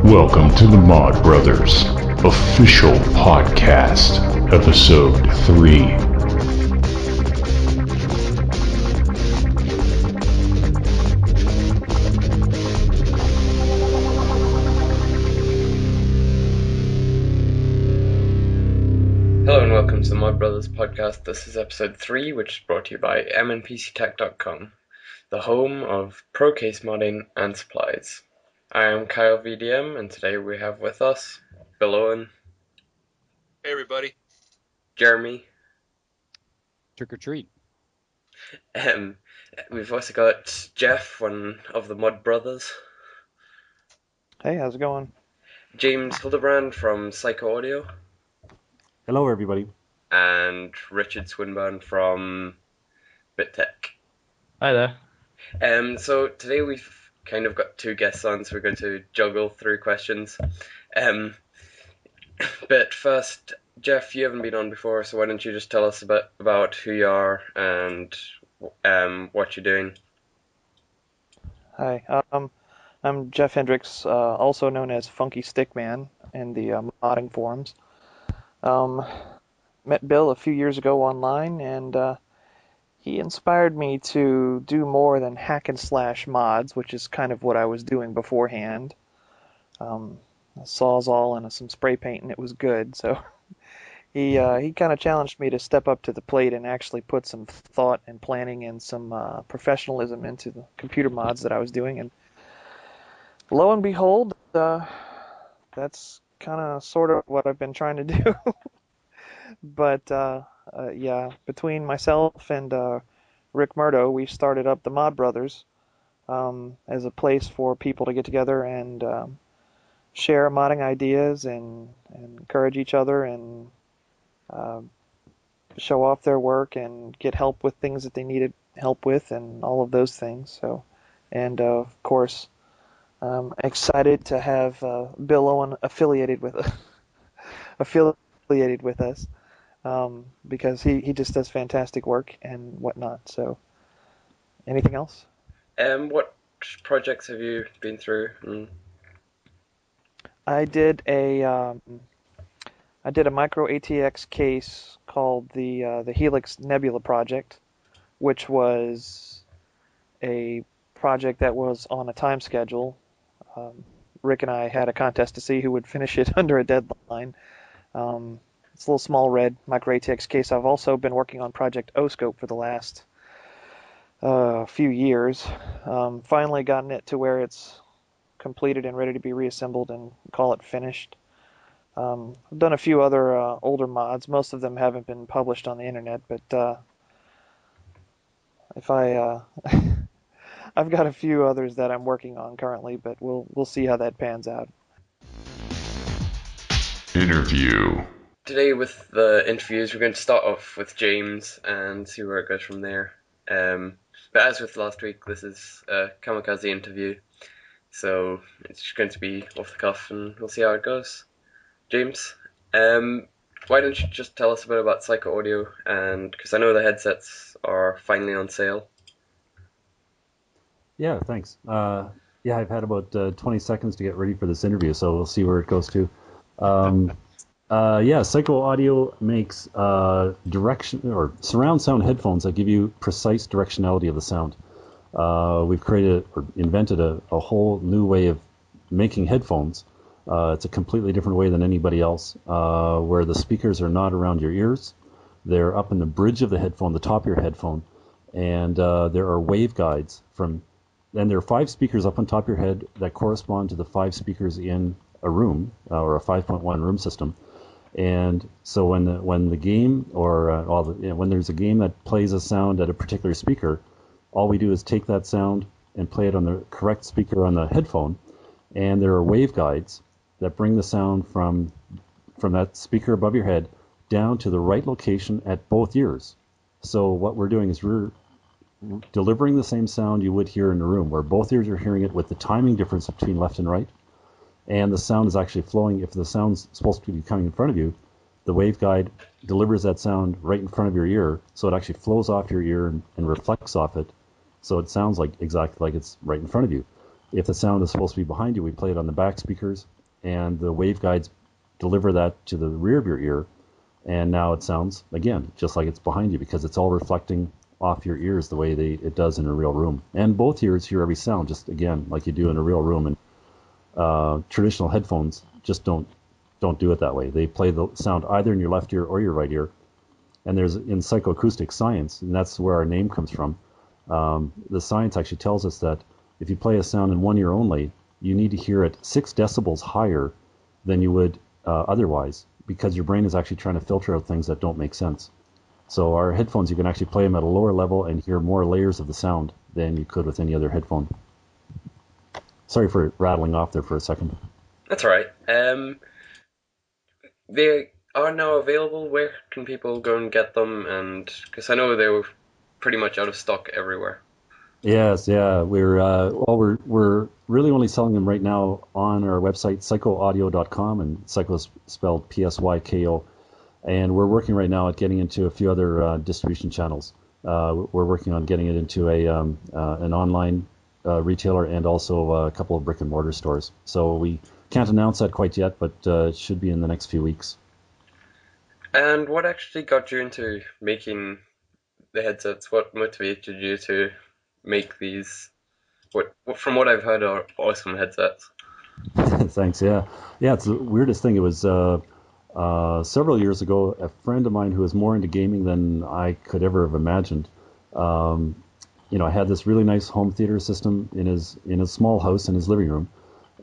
Welcome to the Mod Brothers official podcast, episode 3. Hello and welcome to the Mod Brothers podcast. This is episode 3, which is brought to you by mnpctech.com, the home of pro case modding and supplies. I am Kyle VDM, and today we have with us Bill Owen. Hey everybody. Jeremy. Trick or treat. We've also got Jeff, one of the Mod Brothers. Hey, how's it going? James Hildebrandt from Psyko Audio. Hello everybody. And Richard Swineburne from BitTech. Hi there. So today we've kind of got two guests on, so we're going to juggle through questions. But first, Jeff, you haven't been on before, so why don't you just tell us a bit about who you are and what you're doing? Hi, I'm Jeff Hendricks, also known as FunkyStickMan in the modding forums. Met Bill a few years ago online, and he inspired me to do more than hack and slash mods, which is kind of what I was doing beforehand. A Sawzall and some spray paint, and it was good. So he kind of challenged me to step up to the plate and actually put some thought and planning and some professionalism into the computer mods that I was doing. And lo and behold, that's kind of sort of what I've been trying to do. But yeah, between myself and Rick Mirto, we started up the Mod Brothers as a place for people to get together and share modding ideas and encourage each other and show off their work and get help with things that they needed help with and all of those things. So, and of course, excited to have Bill Owen affiliated with us. Because he just does fantastic work and whatnot. So, anything else? What projects have you been through? I did a micro ATX case called the Helix Nebula project, which was a project that was on a time schedule. Rick and I had a contest to see who would finish it under a deadline. It's a little small red micro ATX case. I've also been working on Project O-Scope for the last few years. Finally gotten it to where it's completed and ready to be reassembled and call it finished. I've done a few other older mods. Most of them haven't been published on the internet, but if I I've got a few others that I'm working on currently, but we'll see how that pans out. Interview. Today with the interviews, we're going to start off with James and see where it goes from there. But as with last week, this is a kamikaze interview, so it's just going to be off the cuff and we'll see how it goes. James, why don't you just tell us a bit about Psyko Audio, and because I know the headsets are finally on sale. Yeah, thanks. Yeah, I've had about 20 seconds to get ready for this interview, so we'll see where it goes to. Yeah, Psyko Audio makes direction or surround sound headphones that give you precise directionality of the sound. We've created or invented a whole new way of making headphones. It's a completely different way than anybody else, where the speakers are not around your ears. They're up in the bridge of the headphone, the top of your headphone, and there are waveguides from. And there are 5 speakers up on top of your head that correspond to the 5 speakers in a room or a 5.1 room system. And so when the game or when there's a game that plays a sound at a particular speaker, all we do is take that sound and play it on the correct speaker on the headphone, and there are waveguides that bring the sound from that speaker above your head down to the right location at both ears. So what we're doing is we're delivering the same sound you would hear in a room, where both ears are hearing it with the timing difference between left and right, and the sound is actually flowing. If the sound's supposed to be coming in front of you, the waveguide delivers that sound right in front of your ear, so it actually flows off your ear and reflects off it, so it sounds like exactly like it's right in front of you. If the sound is supposed to be behind you, we play it on the back speakers, and the waveguides deliver that to the rear of your ear, and now it sounds, again, just like it's behind you, because it's all reflecting off your ears the way it does in a real room. And both ears hear every sound, just, again, like you do in a real room. And traditional headphones just don't do it that way. They play the sound either in your left ear or your right ear. And there's, in psychoacoustic science, and that's where our name comes from, the science actually tells us that if you play a sound in one ear only, you need to hear it 6 decibels higher than you would otherwise, because your brain is actually trying to filter out things that don't make sense. So our headphones, you can actually play them at a lower level and hear more layers of the sound than you could with any other headphone. Sorry for rattling off there for a second. That's all right. They are now available. Where can people go and get them? And because I know they were pretty much out of stock everywhere. Yes, yeah. We're really only selling them right now on our website, psychoaudio.com, and Psycho is spelled Psyko. And we're working right now at getting into a few other distribution channels. We're working on getting it into an online retailer and also a couple of brick and mortar stores. So we can't announce that quite yet, but it should be in the next few weeks. And what actually got you into making the headsets? What motivated you to make these, from what I've heard, are awesome headsets? Thanks, yeah. Yeah, it's the weirdest thing. It was several years ago, a friend of mine who was more into gaming than I could ever have imagined, had this really nice home theater system in his small house in his living room,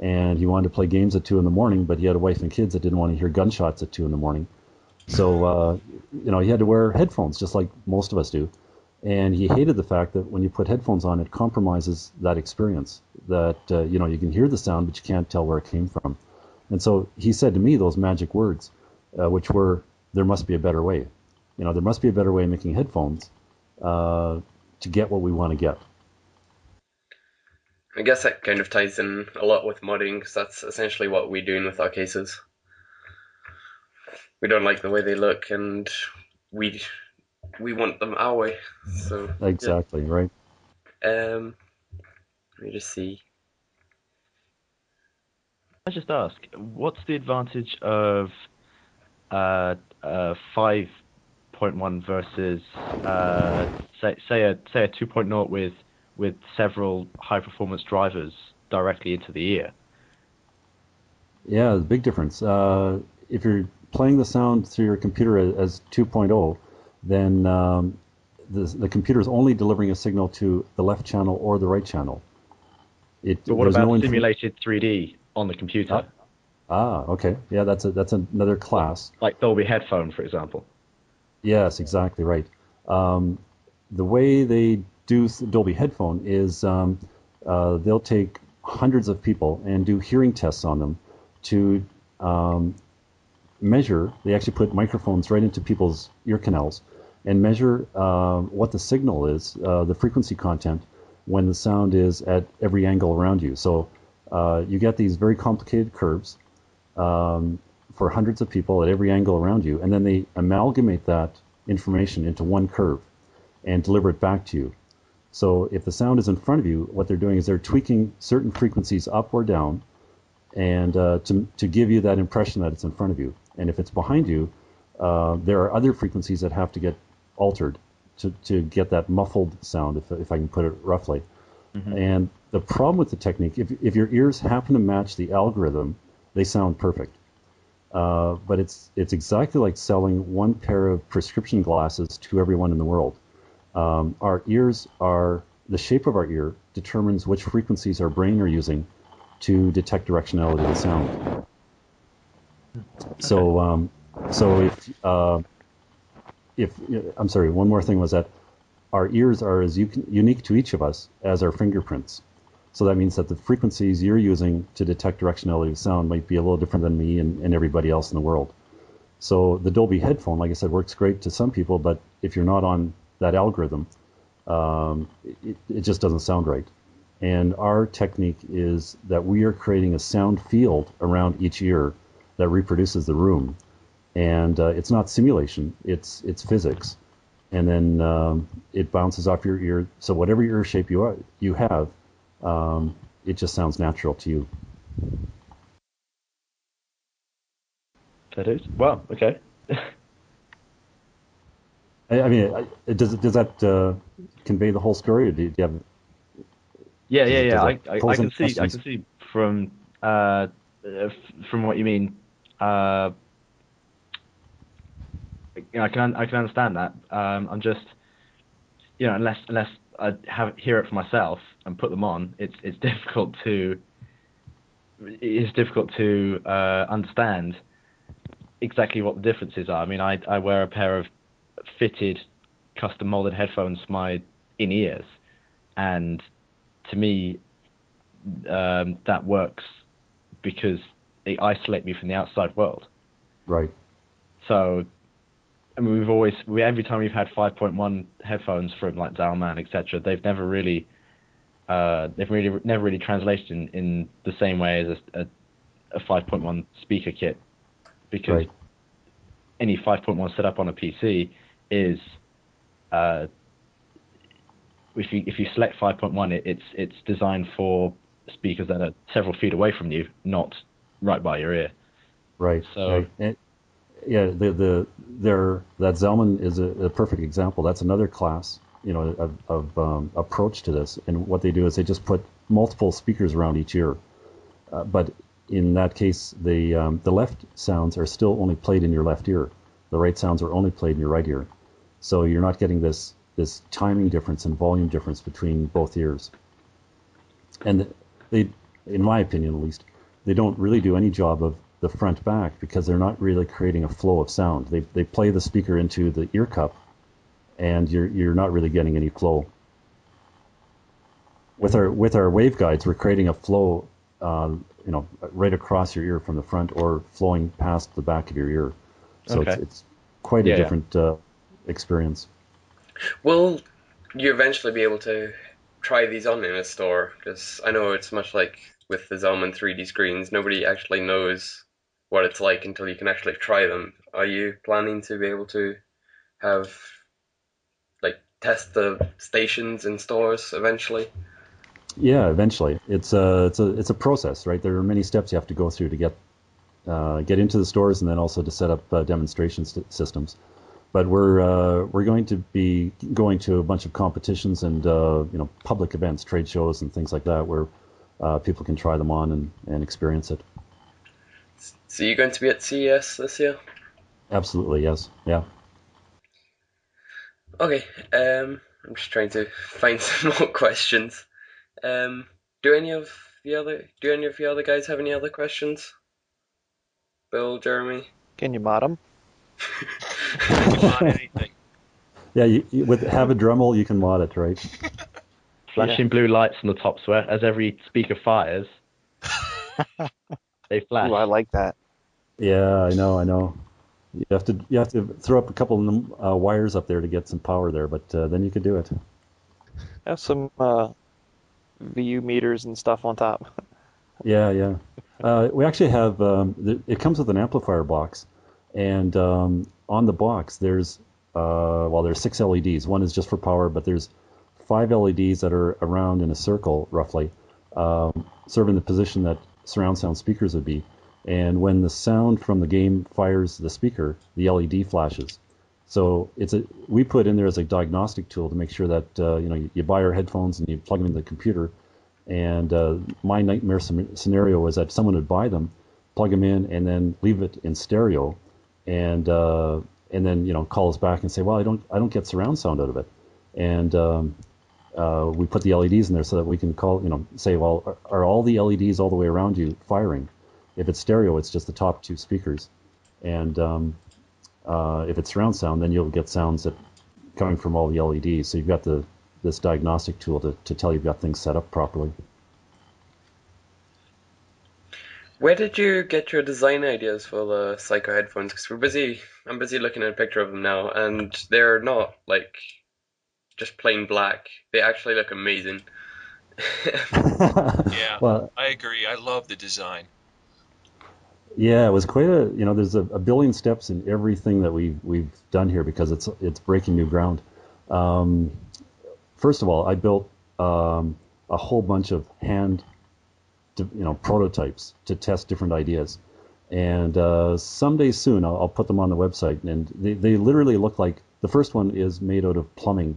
and he wanted to play games at 2 a.m, but he had a wife and kids that didn't want to hear gunshots at 2 a.m. So, he had to wear headphones just like most of us do. And he hated the fact that when you put headphones on, it compromises that experience, that, you can hear the sound, but you can't tell where it came from. And so he said to me those magic words, which were, there must be a better way. There must be a better way of making headphones to get what we want to get. I guess that kind of ties in a lot with modding, because that's essentially what we're doing with our cases. We don't like the way they look, and we want them our way. So exactly, yeah. Right. Let me just see. I just ask, what's the advantage of 5.1 versus say a 2.0 with several high performance drivers directly into the ear? Yeah, the big difference. If you're playing the sound through your computer as 2.0, then the computer is only delivering a signal to the left channel or the right channel. But what about simulated 3D on the computer? Okay. Yeah, that's another class. Like Dolby headphone, for example. Yes, exactly right. The way they do Dolby headphone is they'll take hundreds of people and do hearing tests on them to measure. They actually put microphones right into people's ear canals and measure what the signal is, the frequency content, when the sound is at every angle around you. So you get these very complicated curves for hundreds of people at every angle around you, and then they amalgamate that information into one curve and deliver it back to you. So if the sound is in front of you, what they're doing is they're tweaking certain frequencies up or down, and to give you that impression that it's in front of you. And if it's behind you, there are other frequencies that have to get altered to get that muffled sound, if I can put it roughly. Mm-hmm. And the problem with the technique, if your ears happen to match the algorithm, they sound perfect. But it's exactly like selling one pair of prescription glasses to everyone in the world. Our ears the shape of our ear determines which frequencies our brain are using to detect directionality of the sound. Okay. So if I'm sorry, one more thing was that our ears are as unique to each of us as our fingerprints. So that means that the frequencies you're using to detect directionality of sound might be a little different than me and everybody else in the world. So the Dolby headphone, like I said, works great to some people, but if you're not on that algorithm, it just doesn't sound right. And our technique is that we are creating a sound field around each ear that reproduces the room. and it's not simulation, it's physics, and then it bounces off your ear. So whatever ear shape you have, it just sounds natural to you. That is wow. Okay. I mean, does that convey the whole story, or do you have? Yeah. I can see from what you mean. I can understand that. I'm just, unless I hear it for myself and put them on, it's difficult to understand exactly what the differences are. I mean, I wear a pair of fitted, custom molded headphones for my in-ears, and to me, that works because they isolate me from the outside world. Right. So, I mean, every time we've had 5.1 headphones from like Zalman, etc., they've never really translated in the same way as a 5.1 speaker kit, because right. any 5.1 setup on a PC is if you select 5.1, it's designed for speakers that are several feet away from you, not right by your ear. Right. So right. And, yeah, that Zalman is a perfect example. That's another class, of approach to this. And what they do is they just put multiple speakers around each ear. But in that case, the left sounds are still only played in your left ear. The right sounds are only played in your right ear. So you're not getting this timing difference and volume difference between both ears. And they, in my opinion at least, they don't really do any job of the front back, because they're not really creating a flow of sound. They play the speaker into the ear cup, and you're not really getting any flow. With our waveguides, we're creating a flow, right across your ear from the front, or flowing past the back of your ear. So okay. it's quite a different experience. Will you eventually be able to try these on in a store? Because I know it's much like with the Zalman 3D screens, nobody actually knows what it's like until you can actually try them. Are you planning to be able to have, test the stations in stores eventually? Yeah, eventually. It's a process, right? There are many steps you have to go through to get into the stores, and then also to set up demonstration systems. But we're going to be going to a bunch of competitions and public events, trade shows, and things like that, where people can try them on and experience it. So you're going to be at CES this year? Absolutely, yes. Yeah. Okay. I'm just trying to find some more questions. Do any of the other guys have any other questions? Bill, Jeremy? Can you mod them? I can mod anything. Yeah, you with have a Dremel, you can mod it, right? Flashing blue lights on the top sweat as every speaker fires. They flash. Ooh, I like that. Yeah, I know. You have to throw up a couple of wires up there to get some power there, but then you could do it. Have some VU meters and stuff on top. Yeah. We actually have it comes with an amplifier box, and on the box there's 6 LEDs. One is just for power, but there's 5 LEDs that are around in a circle roughly, serving the position that surround sound speakers would be. And when the sound from the game fires the speaker, the LED flashes. So we put in there as a diagnostic tool to make sure that you buy our headphones and you plug them into the computer. And my nightmare scenario was that someone would buy them, plug them in, and then leave it in stereo, and then call us back and say, well, I don't get surround sound out of it. And we put the LEDs in there so that we can say, well, are all the LEDs all the way around you firing? If it's stereo, it's just the top 2 speakers. And if it's surround sound, then you'll get sounds that coming from all the LEDs. So you've got this diagnostic tool to tell you've got things set up properly. Where did you get your design ideas for the Psyko headphones? Because I'm busy looking at a picture of them now, and they're not just plain black. They actually look amazing. Yeah, well, I agree. I love the design. Yeah, it was quite a, there's a billion steps in everything that we've done here because it's breaking new ground. First of all, I built a whole bunch of prototypes to test different ideas. And someday soon I'll put them on the website. And they literally look like, the first one is made out of plumbing,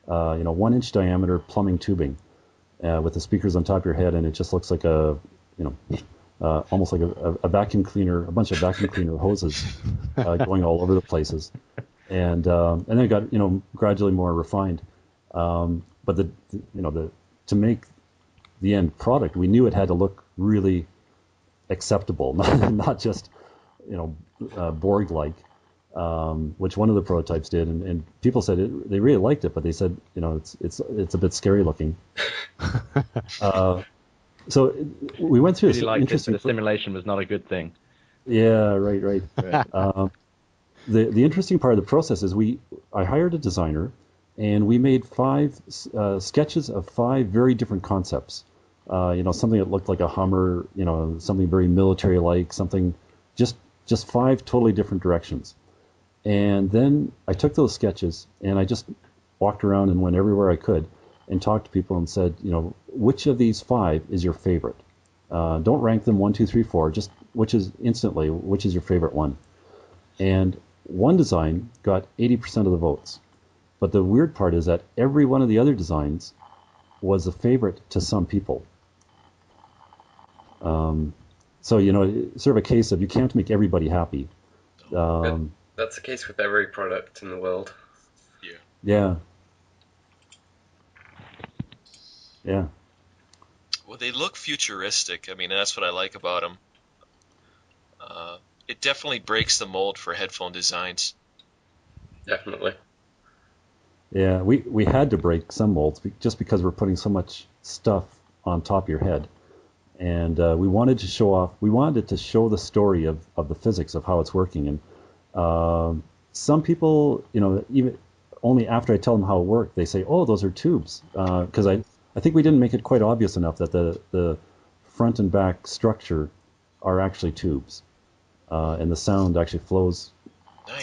1-inch diameter plumbing tubing with the speakers on top of your head, and it just looks like almost like a vacuum cleaner, a bunch of vacuum cleaner hoses going all over the places. And then it got gradually more refined. But to make the end product, we knew it had to look really acceptable, not just Borg-like, which one of the prototypes did, and people said they really liked it, but they said it's a bit scary looking. So we went through Really this liked interesting. it, but the simulation was not a good thing. Yeah, right. The interesting part of the process is I hired a designer, and we made 5 sketches of 5 very different concepts. Something that looked like a Hummer, something very military-like, something just 5 totally different directions. And then I took those sketches and I just walked around and went everywhere I could and talked to people and said, which of these 5 is your favorite? Don't rank them 1, 2, 3, 4. Just which is your favorite one? And one design got 80% of the votes. But the weird part is that every one of the other designs was a favorite to some people. So, sort of a case of you can't make everybody happy. That's the case with every product in the world. Yeah. Well, they look futuristic. I mean, that's what I like about them. It definitely breaks the mold for headphone designs. Definitely. Yeah, we had to break some molds just because we're putting so much stuff on top of your head. And we wanted to show the story of the physics of how it's working. And some people, even only after I tell them how it worked, they say, "Oh, those are tubes," because I think we didn't make it quite obvious enough that the front and back structure are actually tubes, and the sound actually flows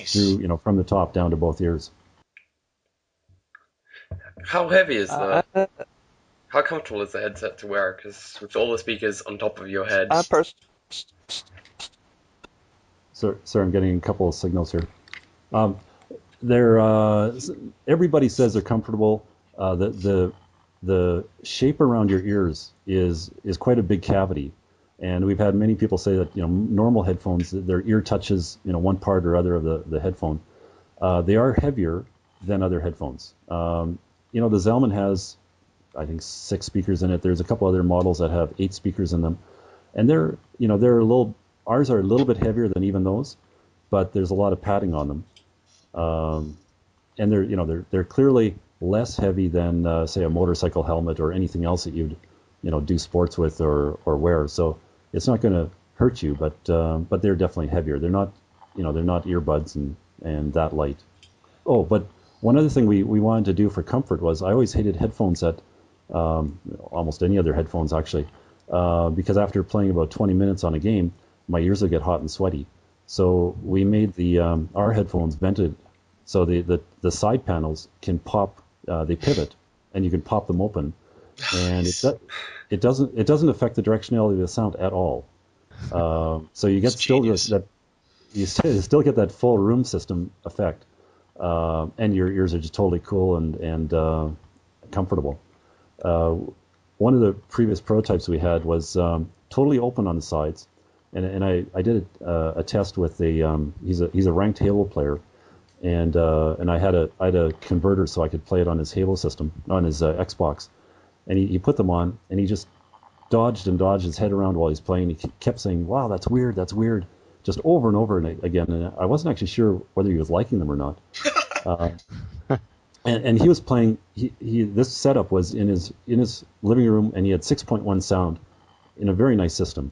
through, from the top down to both ears. How heavy is how comfortable is the headset to wear? Because with all the speakers on top of your head. Sorry, I'm getting a couple of signals here. Everybody says they're comfortable. The shape around your ears is quite a big cavity, and we've had many people say that normal headphones, their ear touches one part or other of the headphone. They are heavier than other headphones. The Zellman has, I think, 6 speakers in it. There's a couple other models that have 8 speakers in them, and they're ours are a little bit heavier than even those, but there's a lot of padding on them, and they're clearly less heavy than say a motorcycle helmet or anything else that you'd do sports with or wear. So it's not going to hurt you, but they're definitely heavier. They're not earbuds and that light. Oh, but one other thing we wanted to do for comfort was I always hated headphones that almost any other headphones actually, because after playing about 20 minutes on a game, my ears would get hot and sweaty. So we made our headphones vented, so the side panels can pop. They pivot, and you can pop them open, and it doesn't affect the directionality of the sound at all. So you get you still get that full room system effect, and your ears are just totally cool and comfortable. One of the previous prototypes we had was totally open on the sides, and I did a test with he's a ranked Halo player, and I had a converter so I could play it on his Halo system on his Xbox, and he put them on and he just dodged his head around while he's playing. He kept saying, "Wow, that's weird," just over and over again, and I wasn't actually sure whether he was liking them or not. And he was playing. This setup was in his living room, and he had 6.1 sound in a very nice system.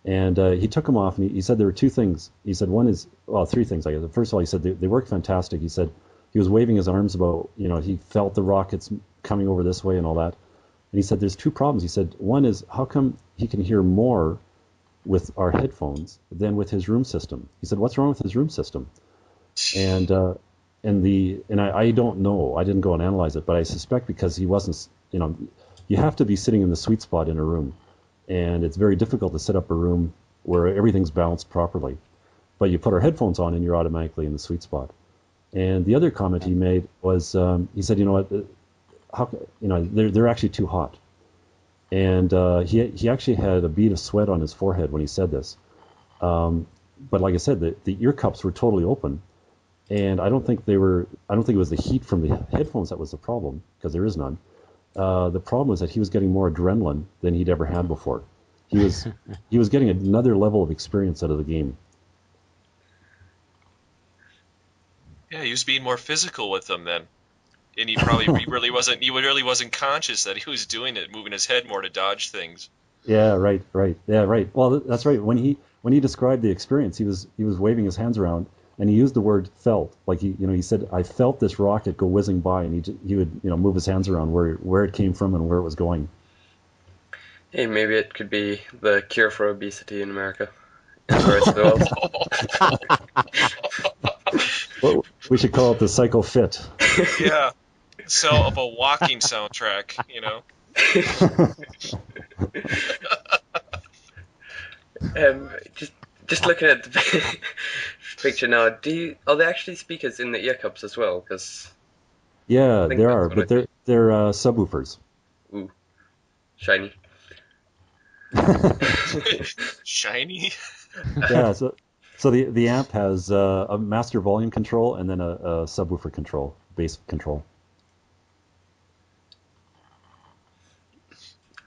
And he took them off, and he said there were 2 things. He said 3 things. I guess. First of all, he said they work fantastic. He said he was waving his arms about, he felt the rockets coming over this way and all that. And he said there's 2 problems. He said one is how come he can hear more with our headphones than with his room system. He said, "What's wrong with his room system?" And I don't know. I didn't go and analyze it, but I suspect because he wasn't, you have to be sitting in the sweet spot in a room, and it's very difficult to set up a room where everything's balanced properly. But you put our headphones on, and you're automatically in the sweet spot. And the other comment he made was, he said, they're actually too hot. And he actually had a bead of sweat on his forehead when he said this. But like I said, the ear cups were totally open, and I don't think it was the heat from the headphones that was the problem, because there is none. The problem was that he was getting more adrenaline than he'd ever had before. He was getting another level of experience out of the game. Yeah, he was being more physical with them then. And he really wasn't conscious that he was doing it, moving his head more to dodge things. Yeah, right. Yeah, right. Well, that's right. When he described the experience, he was waving his hands around, and he used the word "felt." Like he said, "I felt this rocket go whizzing by," and he would move his hands around where it came from and where it was going. Hey, maybe it could be the cure for obesity in America and the rest of the world. Well, we should call it the Psycho Fit. Yeah. Sell up a walking soundtrack, Just looking at the picture now, are they actually speakers in the ear cups as well? Yeah, there are, but they're subwoofers. Ooh, shiny. Shiny? Yeah, so the amp has a master volume control and then a subwoofer control, bass control.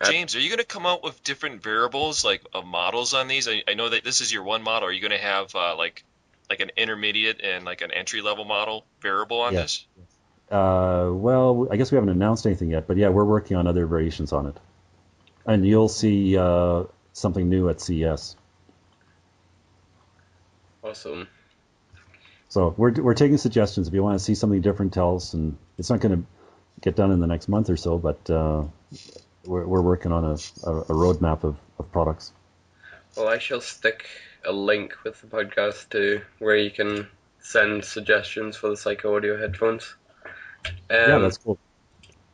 James, are you going to come out with different variables, like models on these? I know that this is your one model. Are you going to have like an intermediate and like an entry-level model variable on this? Well, I guess we haven't announced anything yet, but yeah, we're working on other variations on it. And you'll see something new at CES. Awesome. So we're taking suggestions. If you want to see something different, tell us. And it's not going to get done in the next month or so, but we're working on a roadmap of products. Well, I shall stick a link with the podcast to where you can send suggestions for the Psycho audio headphones. Yeah, that's cool.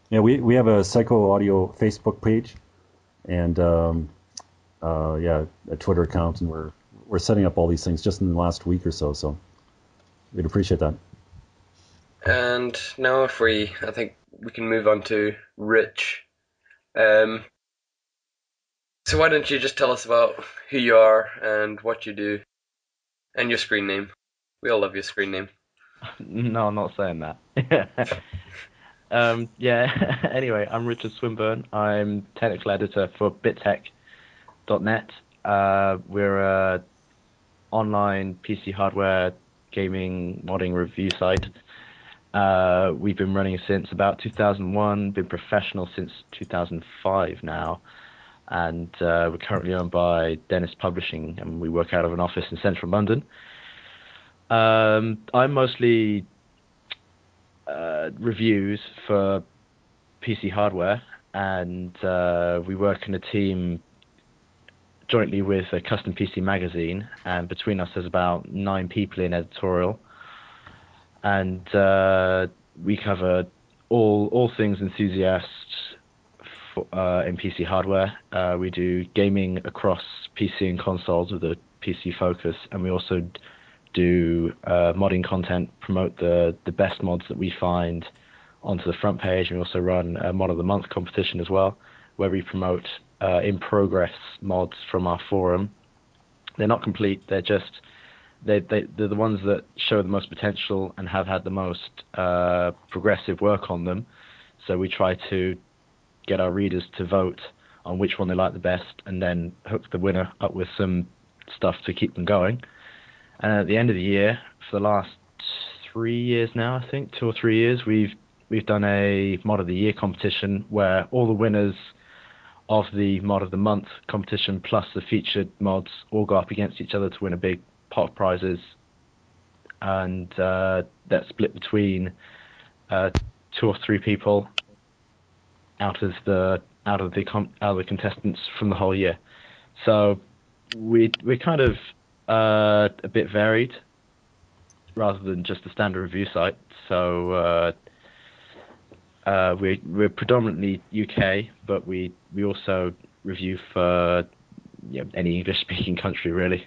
Yeah, we have a Psycho Audio Facebook page and a Twitter account, and we're setting up all these things just in the last week or so. So we'd appreciate that. And now, I think we can move on to Rich. So why don't you just tell us about who you are and what you do, and your screen name? We all love your screen name. No, I'm not saying that. Anyway, I'm Richard Swineburne. I'm technical editor for bittech.net. We're a online PC hardware gaming modding review site. We've been running since about 2001, been professional since 2005 now, and we're currently owned by Dennis Publishing, and we work out of an office in central London. I'm mostly reviews for PC hardware, and we work in a team jointly with a custom PC magazine, and between us there's about 9 people in editorial, and we cover all things enthusiasts in PC hardware. We do gaming across PC and consoles with a PC focus, and we also do modding content, promote the best mods that we find onto the front page. And we also run a Mod of the Month competition as well, where we promote in-progress mods from our forum. They're not complete, they're just they're the ones that show the most potential and have had the most progressive work on them. So we try to get our readers to vote on which one they like the best, and then hook the winner up with some stuff to keep them going. And at the end of the year, for the last 3 years now, I think 2 or 3 years, we've done a Mod of the Year competition where all the winners of the Mod of the Month competition plus the featured mods all go up against each other to win a big pot of prizes, and that's split between 2 or 3 people out of the contestants from the whole year. So we're kind of a bit varied rather than just a standard review site. So we're predominantly UK, but we also review for any English-speaking country, really.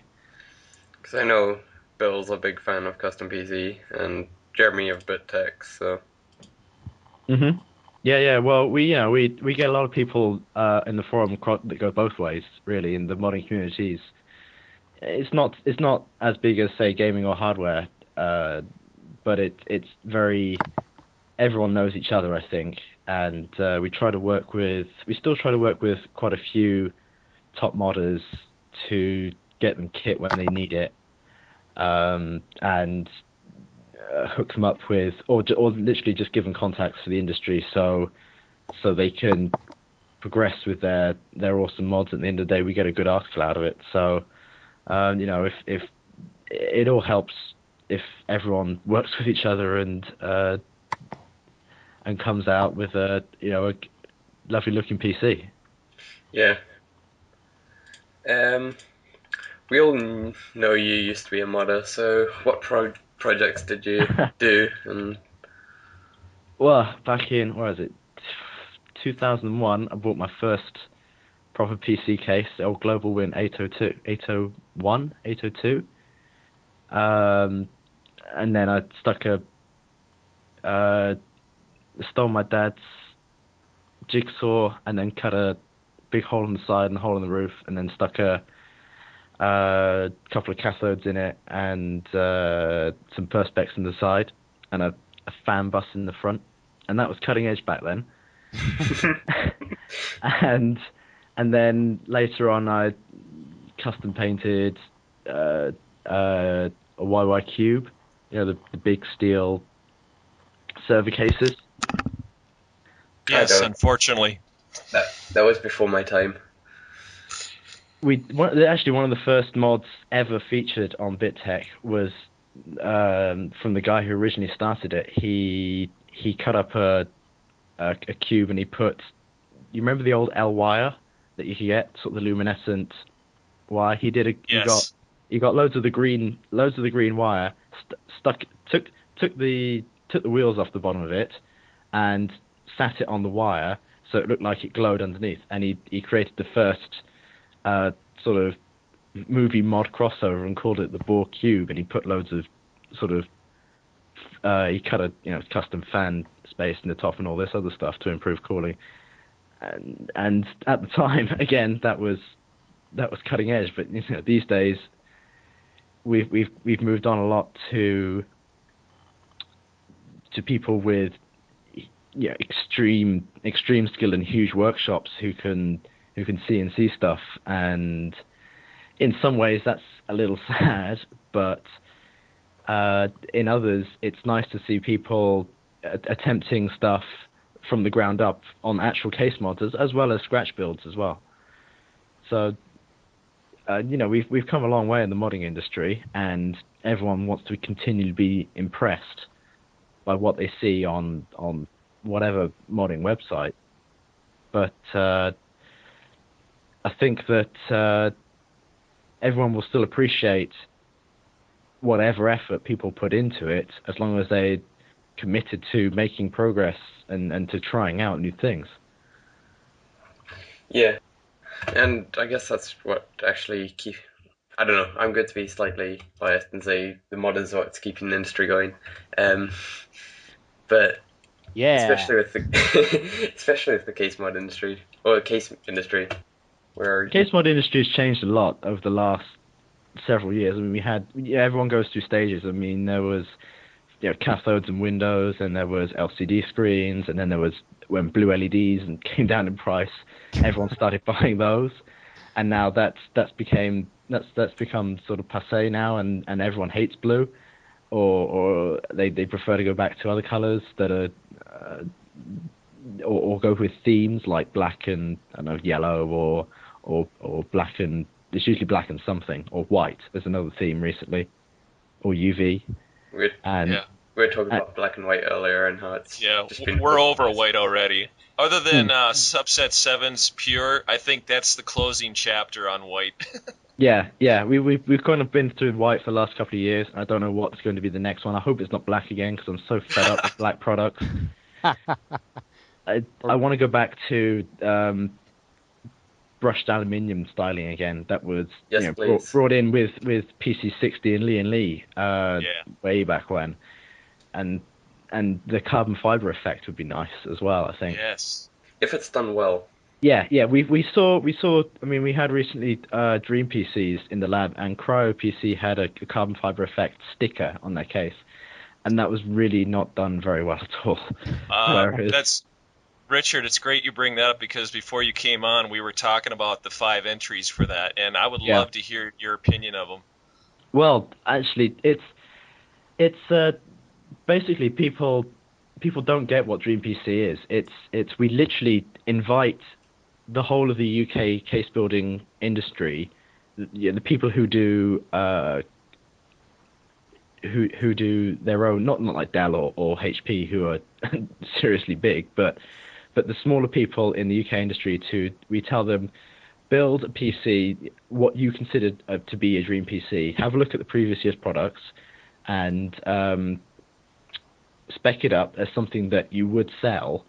Because I know Bill's a big fan of custom PC, and Jeremy of BitTech, so. Mhm. Yeah. Well, we get a lot of people in the forum that go both ways, really, in the modding communities. It's not as big as, say, gaming or hardware, but it's very, everyone knows each other, I think, and we still try to work with quite a few top modders to get them kit when they need it, and hook them up with, or literally just give them contacts for the industry, so they can progress with their awesome mods. At the end of the day, we get a good article out of it. So, if it all helps if everyone works with each other and comes out with a lovely looking PC. Yeah. We all know you used to be a modder, so what projects did you do? And well, back in, where is it, 2001, I bought my first proper PC case, the old Global Win 802, and then I stole my dad's jigsaw and then cut a big hole in the side and a hole in the roof, and then stuck a couple of cathodes in it and some perspex in the side and a fan bus in the front, and that was cutting edge back then. and then later on, I custom painted a YY cube, the big steel server cases. Yes, unfortunately. That was before my time. Actually, one of the first mods ever featured on BitTech was from the guy who originally started it. He cut up a cube and he put, you remember the old E.E.L wire that you could get, sort of the luminescent wire? He got loads of the green wire, took the wheels off the bottom of it and sat it on the wire so it looked like it glowed underneath, and he created the first sort of movie mod crossover and called it the Bohr Cube, and he put loads of sort of he cut a custom fan space in the top and all this other stuff to improve cooling, and at the time, again, that was cutting edge. But these days we've moved on a lot to people with extreme skill and huge workshops who can CNC stuff, and in some ways that's a little sad, but in others it's nice to see people attempting stuff from the ground up on actual case mods as well as scratch builds as well. So we've come a long way in the modding industry, and everyone wants to continue to be impressed by what they see on whatever modding website. But I think that everyone will still appreciate whatever effort people put into it, as long as they committed to making progress and to trying out new things. Yeah, and I guess that's what actually I don't know, I'm going to be slightly biased and say the modders are what's keeping the industry going. But Yeah. especially with the case mod industry, or the case industry, where Case mod industry has changed a lot over the last several years. I mean, everyone goes through stages. I mean, there was cathodes and windows, and there was LCD screens, and then there was when blue LEDs and came down in price, everyone started buying those, and now that's become sort of passé now, and everyone hates blue, or they prefer to go back to other colors that are or go with themes like black and yellow, or black and, it's usually black and something, or white. There's another theme recently, or UV. we were talking about black and white earlier, and how it's just been we're over white already. Other than subset 7's pure, I think that's the closing chapter on white. Yeah. We've kind of been through white for the last couple of years. I don't know what's going to be the next one. I hope it's not black again because I'm so fed up with black products. I want to go back to brushed aluminium styling again. That was brought in with PC60 and Lee way back when, and the carbon fiber effect would be nice as well. I think. Yes. If it's done well. Yeah. We saw. I mean, we had recently Dream PCs in the lab, and Cryo PC had a carbon fiber effect sticker on their case, and that was really not done very well at all. That's Richard. It's great you bring that up because before you came on, we were talking about the 5 entries for that, and I would love to hear your opinion of them. Well, actually, it's basically people don't get what Dream PC is. It's we literally invite the whole of the UK case building industry, the people who do who do their own, not like Dell or HP who are seriously big, but the smaller people in the UK industry. We tell them, build a PC what you consider to be a Dream PC. Have a look at the previous year's products and spec it up as something that you would sell.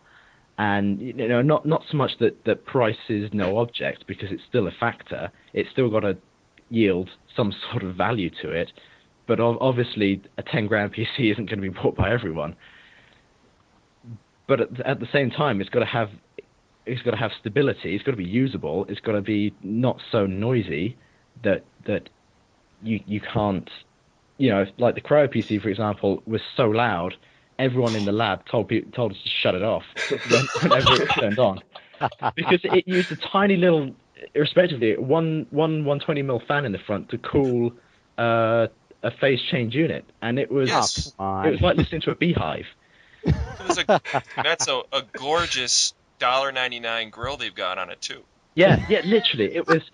And not so much that price is no object, because it's still a factor. It's still got to yield some sort of value to it. But obviously, a 10 grand PC isn't going to be bought by everyone. But at the same time, it's got to have stability. It's got to be usable. It's got to be not so noisy that you can't. Like the Cryo PC, for example, was so loud. Everyone in the lab told us to shut it off whenever it turned on, because it used a tiny little, respectively, one 120mm fan in the front to cool a phase change unit, and it was it was like listening to a beehive. That's a gorgeous $1.99 grill they've got on it too. Yeah, literally, it was.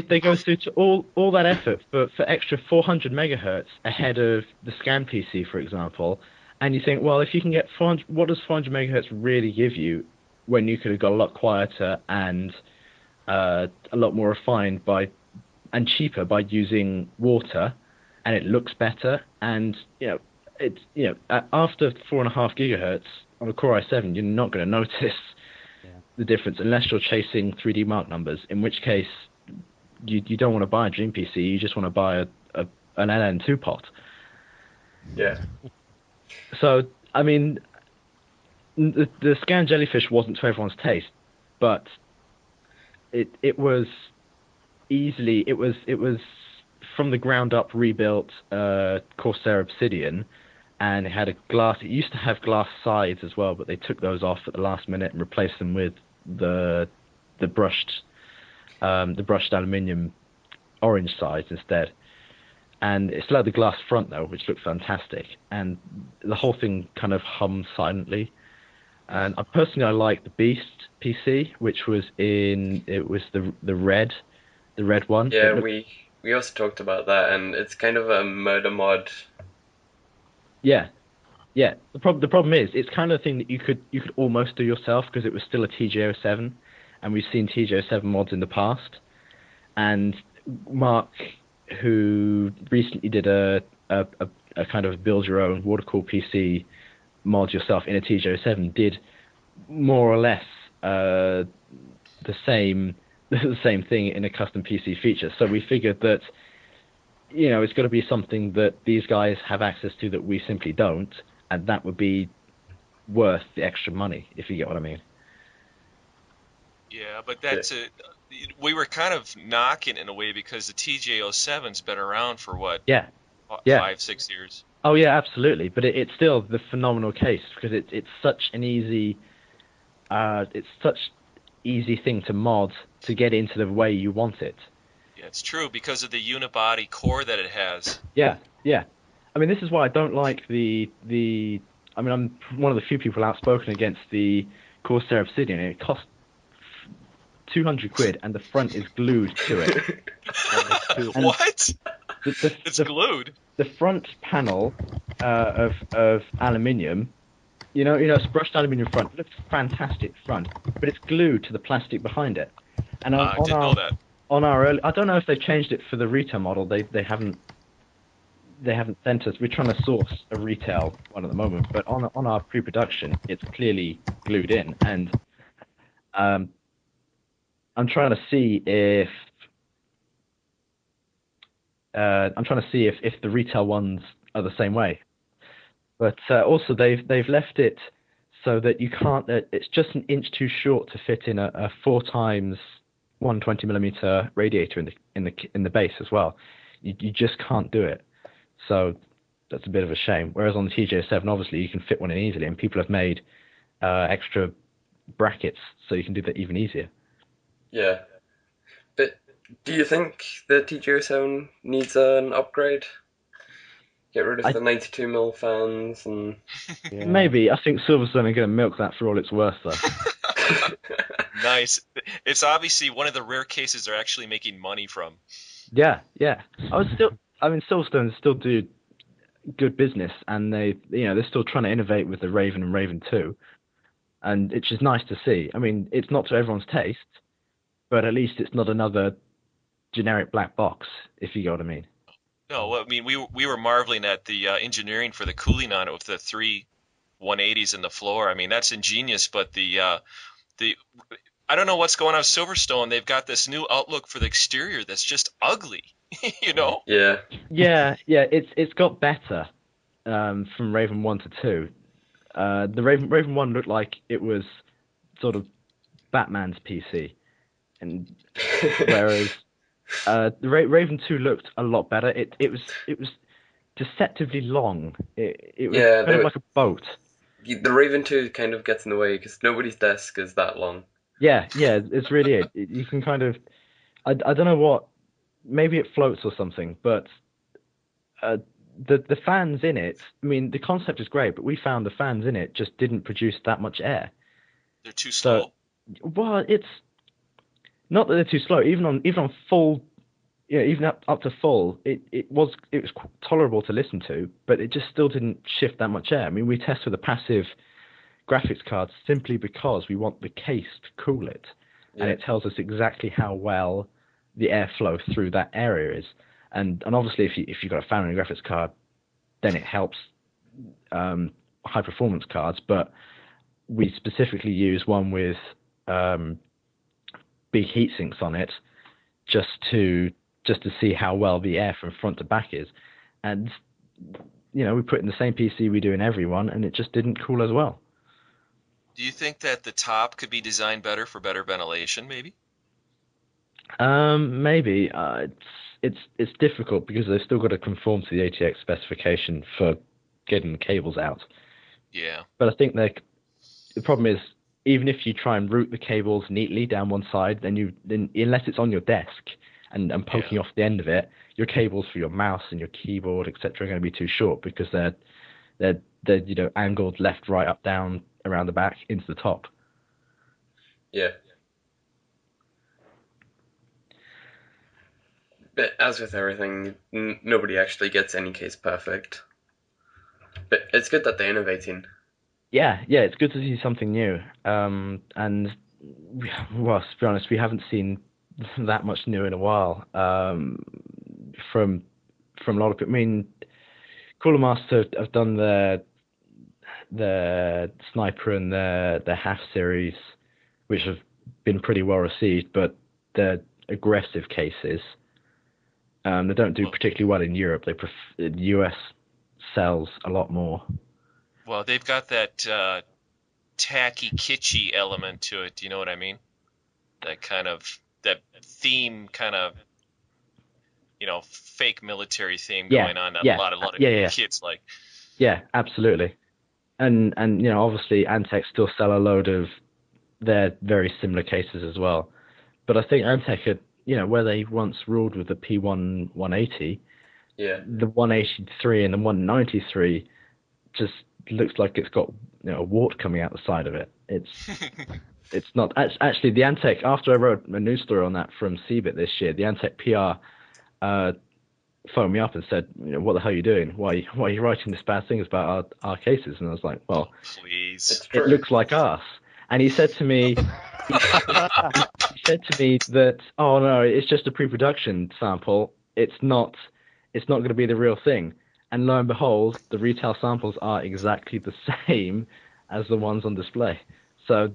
They go through to all that effort for extra 400 megahertz ahead of the Scan PC, for example. And you think, well, if you can get 400, what does 400 megahertz really give you when you could have got a lot quieter and a lot more refined and cheaper by using water, and it looks better. And after 4.5 gigahertz on a Core i7, you're not going to notice the difference unless you're chasing 3D Mark numbers. In which case, you don't want to buy a Dream PC. You just want to buy an LN2 pot. Yeah. So, I mean, the Scan Jellyfish wasn't to everyone's taste, but it was from the ground up rebuilt Corsair Obsidian, and it had a glass. It used to have glass sides as well, but they took those off at the last minute and replaced them with the brushed aluminium orange sides instead. And it still had the glass front though, which looked fantastic, and the whole thing kind of hummed silently. And I like the Beast PC, which was the red one. Yeah, we also talked about that, and it's kind of a murder mod. Yeah. The problem is it's kind of a thing that you could almost do yourself, because it was still a TJ07, and we've seen TJ07 mods in the past. And Mark, who recently did a kind of build your own water cooled PC mod yourself in a TJ07, did more or less the same thing in a custom PC feature. So we figured that it's got to be something that these guys have access to that we simply don't, and that would be worth the extra money, if you get what I mean. Yeah, but that's we were kind of knocking in a way because the TJ07's been around for what? Yeah. 5-6 years. Oh yeah, absolutely. But it's still the phenomenal case, because it's such an easy thing to mod to get into the way you want it. Yeah, it's true, because of the unibody core that it has. Yeah. I mean, this is why I don't like the. I mean, I'm one of the few people outspoken against the Corsair Obsidian. It costs 200 quid, and the front is glued to it. What? It's glued. The front panel of aluminium, it's brushed aluminium front. It looks fantastic front, but it's glued to the plastic behind it. And I didn't know that. on our early, I don't know if they've changed it for the retail model. They haven't sent us. We're trying to source a retail one at the moment, but on our pre-production, it's clearly glued in, and I'm trying to see if the retail ones are the same way. But also they've left it so that you can't. It's just an inch too short to fit in a 4x 120mm radiator in the base as well. You just can't do it. So that's a bit of a shame. Whereas on the TJ07, obviously you can fit one in easily, and people have made extra brackets so you can do that even easier. Yeah. But do you think the TJ07 needs an upgrade? Get rid of the 92mm fans and... Yeah. Maybe. I think Silverstone are going to milk that for all it's worth, though. Nice. It's obviously one of the rare cases they're actually making money from. Yeah. Silverstone still do good business, and they're still trying to innovate with the Raven and Raven 2, and it's just nice to see. I mean, it's not to everyone's taste, but at least it's not another generic black box, if you get what I mean. No, I mean, we were marveling at the engineering for the cooling on it with the 3 180s in the floor. I mean, that's ingenious, but the I don't know what's going on with Silverstone. They've got this new outlook for the exterior that's just ugly, you know? Yeah. It's got better from Raven 1 to 2. The Raven 1 looked like it was sort of Batman's PC, and whereas the Raven 2 looked a lot better. It was deceptively long. It was kind of like a boat. The Raven 2 kind of gets in the way because nobody's desk is that long. Yeah, it's really it. You can kind of, I don't know what, maybe it floats or something, but the fans in it, I mean, the concept is great, but we found the fans in it just didn't produce that much air. They're too slow. Well, it's not that they're too slow. Even on full, even up to full, it was tolerable to listen to, but it just still didn't shift that much air. I mean, we test with a passive graphics card simply because we want the case to cool it, and it tells us exactly how well the airflow through that area is. And obviously, if you've got a fan and a graphics card, then it helps high performance cards. But we specifically use one with big heat sinks on it, just to see how well the air from front to back is. And we put in the same PC we do in everyone, and it just didn't cool as well. Do you think that the top could be designed better for better ventilation, maybe? Maybe. It's difficult because they've still got to conform to the ATX specification for getting the cables out. Yeah. But I think the problem is, even if you try and route the cables neatly down one side, then unless it's on your desk and poking off the end of it, your cables for your mouse and your keyboard, etc., are going to be too short because they're angled left, right, up, down, around the back into the top. Yeah. But as with everything, nobody actually gets any case perfect. But it's good that they're innovating. Yeah, it's good to see something new. And well, to be honest, we haven't seen that much new in a while. From a lot of people. I mean, Cooler Master have done the Sniper and the Half series, which have been pretty well received, but they're aggressive cases. They don't do particularly well in Europe. The US sells a lot more. Well, they've got that tacky, kitschy element to it. Do you know what I mean? That theme kind of, fake military theme going on that a lot of kids like. Yeah, absolutely. And obviously Antec still sell a load of their very similar cases as well. But I think Antec had, where they once ruled with the P1 180, the 183 and the 193 just looks like it's got a wart coming out the side of it. It's not actually the Antec. After I wrote a news story on that from CeBIT this year, the Antec PR phoned me up and said, what the hell are you doing? Why are you writing this bad things about our cases? And I was like, well, please, it looks like us. And he said to me, he said to me that, oh no, it's just a pre-production sample. It's not going to be the real thing. And lo and behold, the retail samples are exactly the same as the ones on display. So,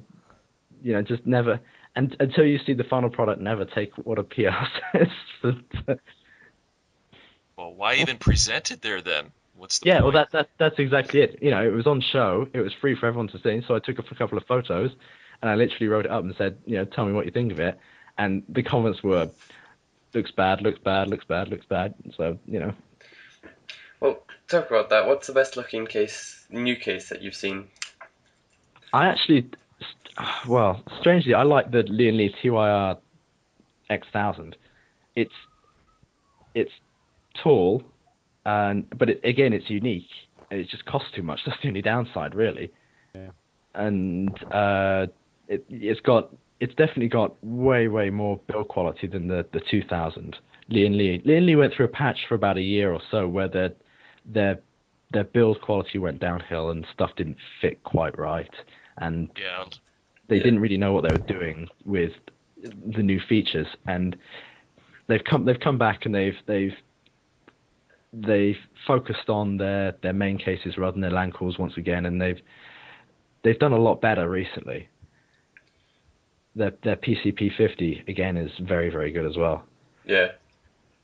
just never, and until you see the final product, never take what a PR says. Well, why even present it there then? What's the Yeah, point? well, that's exactly it. It was on show. It was free for everyone to see. So I took a couple of photos, and I literally wrote it up and said, tell me what you think of it. And the comments were, looks bad, looks bad, looks bad, looks bad. So, Well, talk about that. What's the best looking new case that you've seen? I actually, well, strangely, I like the Lee TYR X1000. It's tall, but it's unique, and it just costs too much. That's the only downside, really. Yeah. And it's definitely got way more build quality than the 2000. Lee went through a patch for about a year or so where their build quality went downhill and stuff didn't fit quite right, and they didn't really know what they were doing with the new features. And they've come back and they've focused on their main cases rather than their LAN calls once again, and they've done a lot better recently. Their PCP50 again is very, very good as well. Yeah.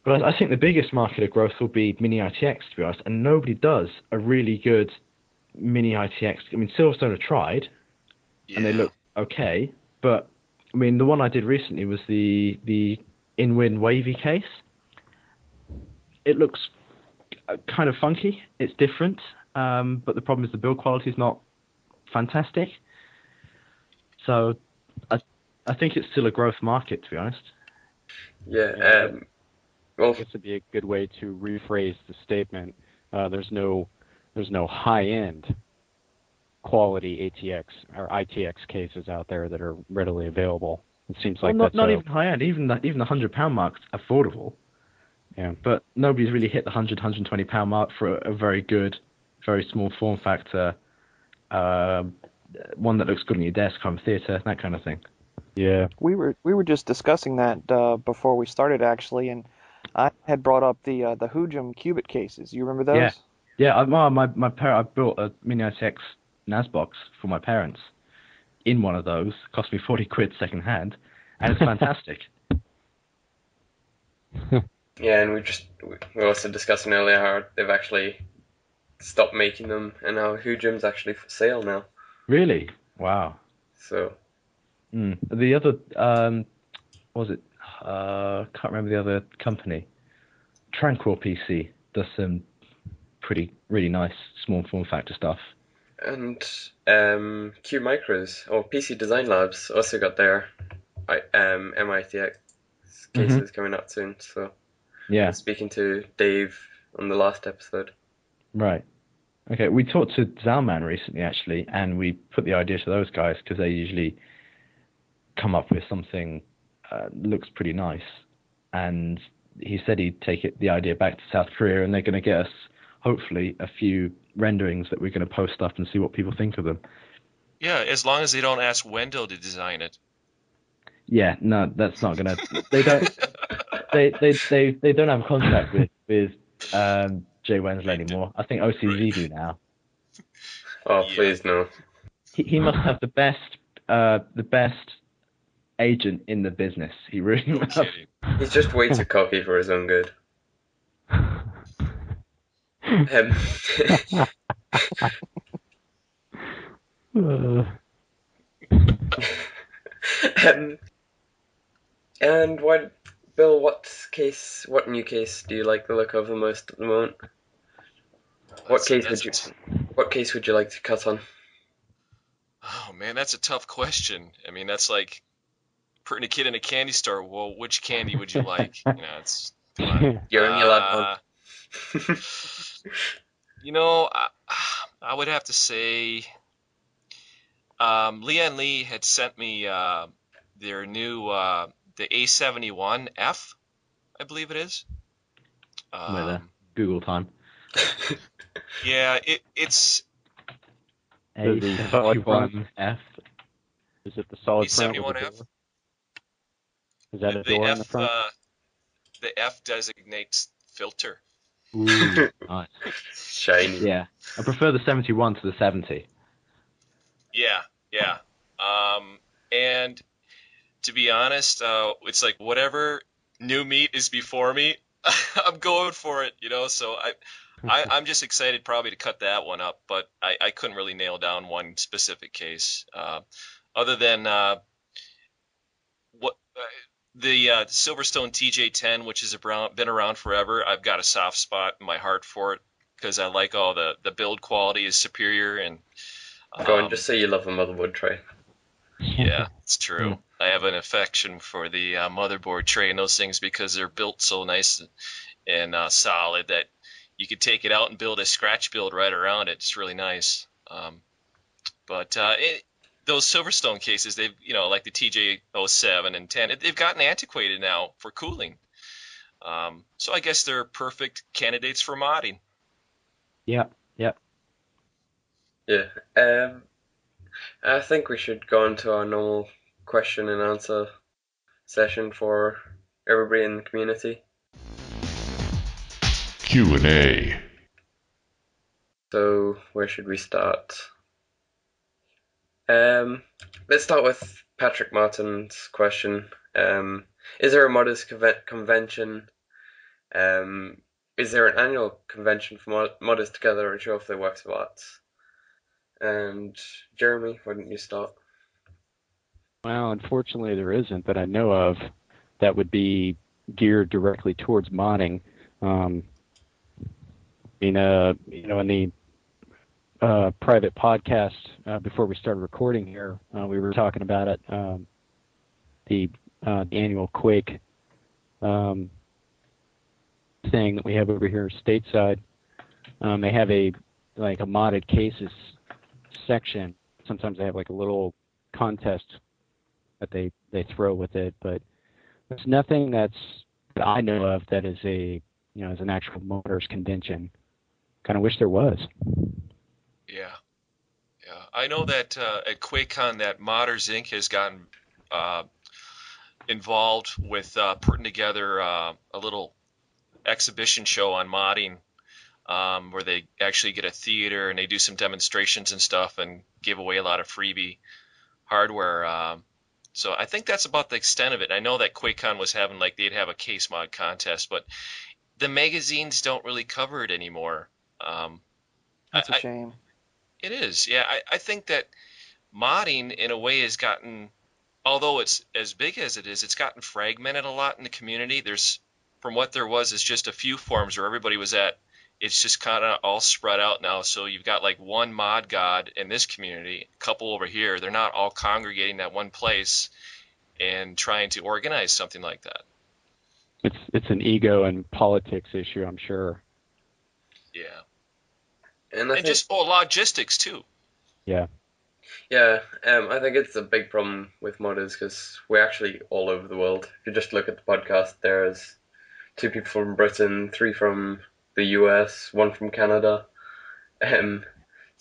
But I think the biggest market of growth will be mini ITX, to be honest, and nobody does a really good mini ITX. I mean, Silverstone have tried, and they look okay, but I mean, the one I did recently was the in-win wavy case. It looks kind of funky. It's different, but the problem is the build quality is not fantastic. So I think it's still a growth market, to be honest. Yeah. Well, This would be a good way to rephrase the statement. There's no high-end quality ATX or ITX cases out there that are readily available. It seems like not even high-end. Even the £100 mark's affordable. Yeah. But nobody's really hit the £120 mark for a very good, very small form factor, one that looks good on your desk, home theater, that kind of thing. Yeah. We were just discussing that before we started, actually, and I had brought up the Hujum Qubit cases. You remember those? Yeah. I built a mini ITX NAS box for my parents in one of those. Cost me 40 quid second hand, and it's fantastic. Yeah, and we were also discussing earlier how they've actually stopped making them, and how Hujum's actually for sale now. Really? Wow. So. The other, what was it? Can't remember the other company. Tranquil PC does some really nice small form factor stuff. And Q Micros, or PC Design Labs, also got their MITX cases coming up soon. So yeah, I'm speaking to Dave on the last episode. Right. Okay, we talked to Zalman recently, actually, and we put the idea to those guys because they usually come up with something looks pretty nice. And he said he'd take the idea back to South Korea, and they're going to get us, hopefully, a few renderings that we're going to post up and see what people think of them. Yeah, as long as they don't ask Wendell to design it. Yeah, no, that's not going to... They don't... They don't have a contract with Jay Wenzel anymore. I think OCZ do now. Oh, please no. He must have the best agent in the business. He really must. He's just way too cocky for his own good. And Bill, what new case do you like the look of the most at the moment? What case would you like to cut on? Oh man, that's a tough question. I mean, that's like putting a kid in a candy store. Well, which candy would you like? It's come on. You're only allowed one. I would have to say, Leanne Lee had sent me their new the A71F, I believe it is. Google time. Yeah, it's A71F. Is it the solid front with the E71F? door? Is that a The door in F, the front? the F designates filter. Ooh, nice. Shiny. Yeah, I prefer the 71 to the 70. Yeah. And to be honest, it's like whatever new meat is before me, I'm going for it, So I'm just excited probably to cut that one up, but I couldn't really nail down one specific case, other than what the Silverstone TJ10, which has been around forever. I've got a soft spot in my heart for it because I like all the build quality is superior, and Go on, just say you love a motherboard tray. yeah, it's true. I have an affection for the motherboard tray and those things because they're built so nice and solid that you could take it out and build a scratch build right around it. It's really nice. But those Silverstone cases, they've, like the TJ07 and 10, they've gotten antiquated now for cooling. So I guess they're perfect candidates for modding. Yep. Yeah. I think we should go on to our normal question and answer session for everybody in the community. Q&A. So where should we start? Let's start with Patrick Martin's question. Is there a modders convention? Is there an annual convention for modders together and show off their works of art? And Jeremy, why don't you start? Well, unfortunately, there isn't that I know of that would be geared directly towards modding. In the private podcast before we started recording here, we were talking about it. The annual Quake thing that we have over here stateside. They have a modded cases section. Sometimes they have like a little contest that they throw with it, but there's nothing that I know of that is is an actual modders convention. Kind of wish there was. Yeah. I know that at QuakeCon that Modders Inc. has gotten involved with putting together a little exhibition show on modding, where they actually get a theater and they do some demonstrations and stuff and give away a lot of freebie hardware. So I think that's about the extent of it. I know that QuakeCon was having they'd have a case mod contest, but the magazines don't really cover it anymore. That's a shame. It is, yeah. I think that modding, in a way, has gotten, although it's as big as it is, it's gotten fragmented a lot in the community. From what there was, it's just a few forums where everybody was at. It's just kind of all spread out now. So you've got one mod god in this community, a couple over here. They're not all congregating at one place and trying to organize something like that. It's an ego and politics issue, I'm sure. Yeah. And just logistics too. Yeah. Yeah, I think it's a big problem with modders because we're actually all over the world. If you just look at the podcast, there's 2 people from Britain, 3 from the US, 1 from Canada. So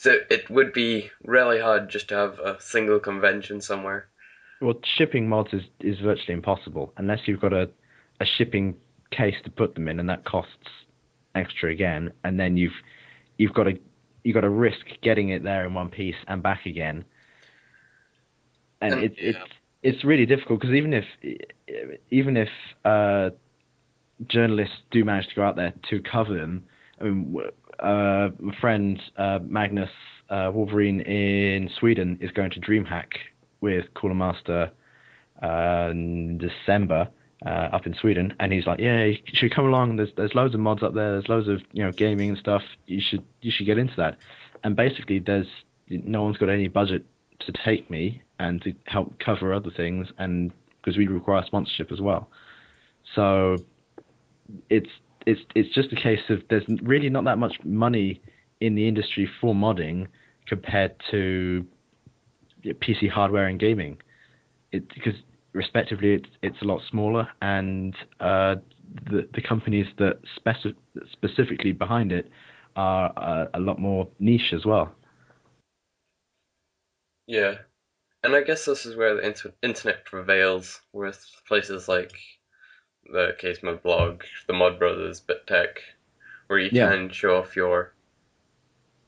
it would be really hard just to have a single convention somewhere. Well, shipping mods is virtually impossible unless you've got a shipping case to put them in, and that costs extra again. And then you've got to risk getting it there in one piece and back again. And it's really difficult because even if journalists do manage to go out there to cover them, I mean, my friend Magnus Wolverine in Sweden is going to DreamHack with Cooler Master in December up in Sweden, and he's like, yeah, you should come along. There's loads of mods up there. There's loads of gaming and stuff. You should get into that. And basically, no one's got any budget to take me and to help cover other things, and because we require sponsorship as well. So it's just a case of there's really not that much money in the industry for modding compared to PC hardware and gaming. Because respectively, it's a lot smaller, and the companies that specifically behind it are a lot more niche as well. Yeah, And I guess this is where the internet prevails, with places like the Case Mod blog, the Mod Brothers, BitTech, where you can show off your...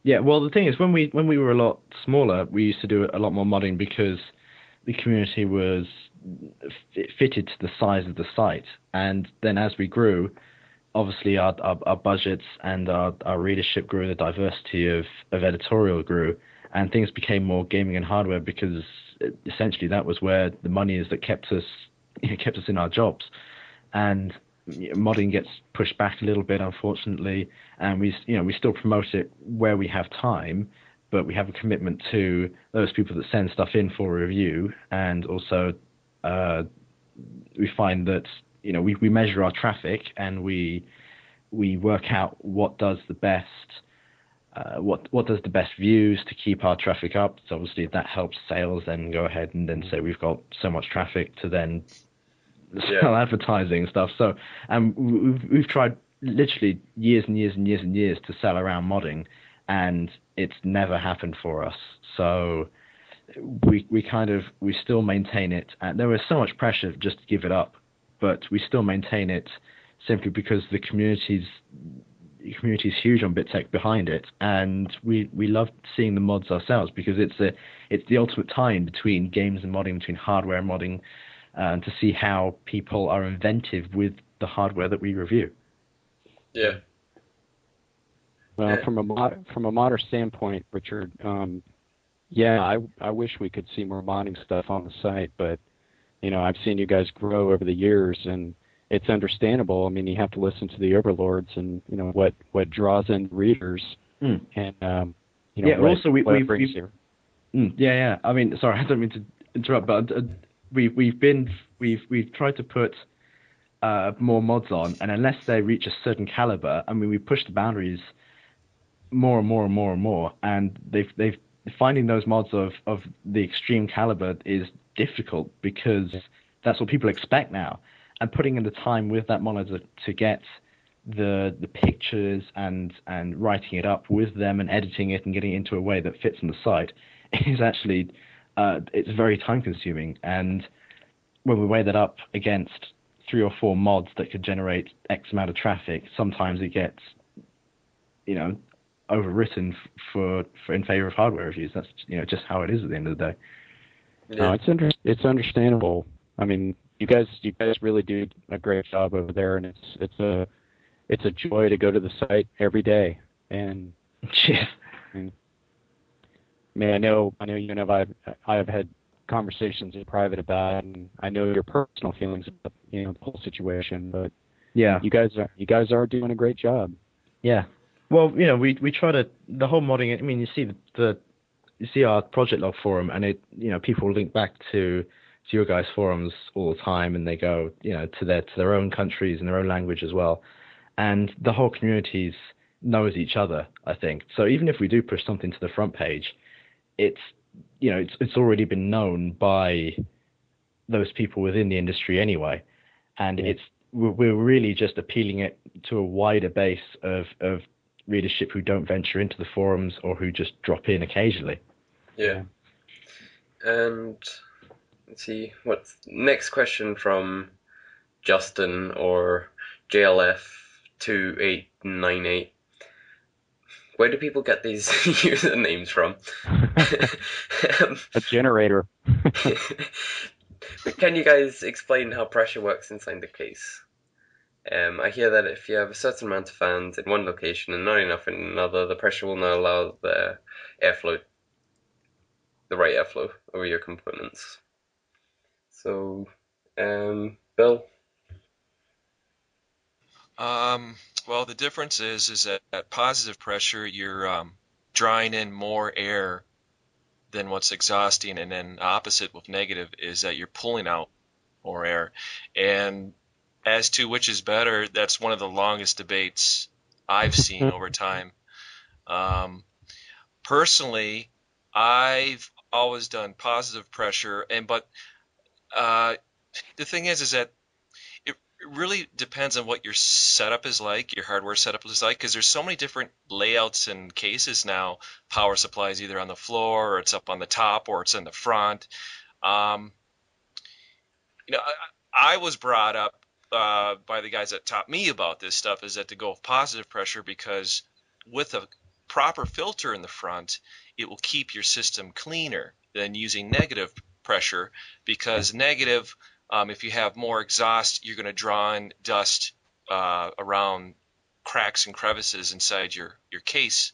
Yeah, well, the thing is, when we were a lot smaller, we used to do a lot more modding because the community was fitted to the size of the site. And then as we grew, obviously our budgets and our readership grew, the diversity of editorial grew, and things became more gaming and hardware because essentially that was where the money is that kept us in our jobs. And modding gets pushed back a little bit, unfortunately, and we still promote it where we have time, but we have a commitment to those people that send stuff in for review, and also we find that we measure our traffic and we work out what does the best what does the best views to keep our traffic up. So obviously if that helps sales, then go ahead and then say we've got so much traffic to then sell advertising and stuff. So we've tried literally years and years and years and years to sell around modding, and it's never happened for us. So we still maintain it, and there was so much pressure just to give it up, but we still maintain it simply because the community's huge on BitTech behind it, and we love seeing the mods ourselves because it's the ultimate tie-in between games and modding, between hardware and modding, to see how people are inventive with the hardware that we review. Yeah. Well, from a modder standpoint, Richard, I wish we could see more modding stuff on the site, but I've seen you guys grow over the years, and it's understandable. I mean, you have to listen to the overlords, and what draws in readers, and also we brings here. I mean, sorry, I don't mean to interrupt, but we've tried to put more mods on, and unless they reach a certain caliber, I mean, we push the boundaries more and more and more and more, and they've finding those mods of the extreme caliber is difficult because that's what people expect now, and putting in the time with that monitor to get the pictures and writing it up with them and editing it and getting it into a way that fits on the site is actually it's very time consuming. And when we weigh that up against 3 or 4 mods that could generate X amount of traffic, sometimes it gets overwritten for in favor of hardware reviews. That's just how it is at the end of the day. No, it's understandable. I mean, you guys really do a great job over there, and it's a joy to go to the site every day. And I know you and I have had conversations in private about it, and I know your personal feelings about the whole situation. But you guys are doing a great job. Yeah. Well, we try to the whole modding. I mean, you see our project log forum, and people link back to your guys' forums all the time, and they go to their own countries and their own language as well, and the whole community knows each other, I think. So even if we do push something to the front page, it's already been known by those people within the industry anyway, and we're really just appealing it to a wider base of readership who don't venture into the forums or who just drop in occasionally. Yeah. And let's see, what's next question from Justin or JLF2898. Where do people get these usernames from? A generator. Can you guys explain how pressure works inside the case? I hear that if you have a certain amount of fans in one location and not enough in another, the pressure will not allow the right airflow over your components. So, Bill? Well, the difference is that at positive pressure, you're drawing in more air than what's exhausting, and then opposite with negative is that you're pulling out more air. And as to which is better, that's one of the longest debates I've seen over time. Personally, I've always done positive pressure, but the thing is that it really depends on what your setup is like, your hardware setup is like, because there's so many different layouts and cases now. Power supply is either on the floor, or it's up on the top, or it's in the front. Um, I was brought up by the guys that taught me about this stuff is that to go with positive pressure, because with a proper filter in the front, it will keep your system cleaner than using negative pressure, because negative, if you have more exhaust, you're going to draw in dust around cracks and crevices inside your case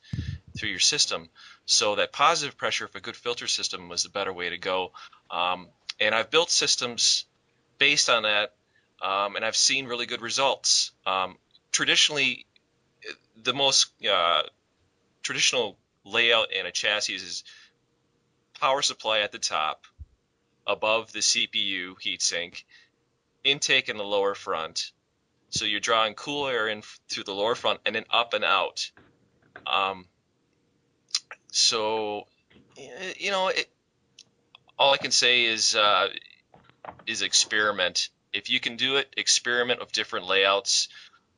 through your system. So that positive pressure, if a good filter system, was the better way to go. And I've built systems based on that, and I've seen really good results. Traditionally, the most traditional layout in a chassis is power supply at the top, above the CPU heatsink, intake in the lower front. So you're drawing cool air in through the lower front and then up and out. So, all I can say is experiment. If you can do it, experiment with different layouts.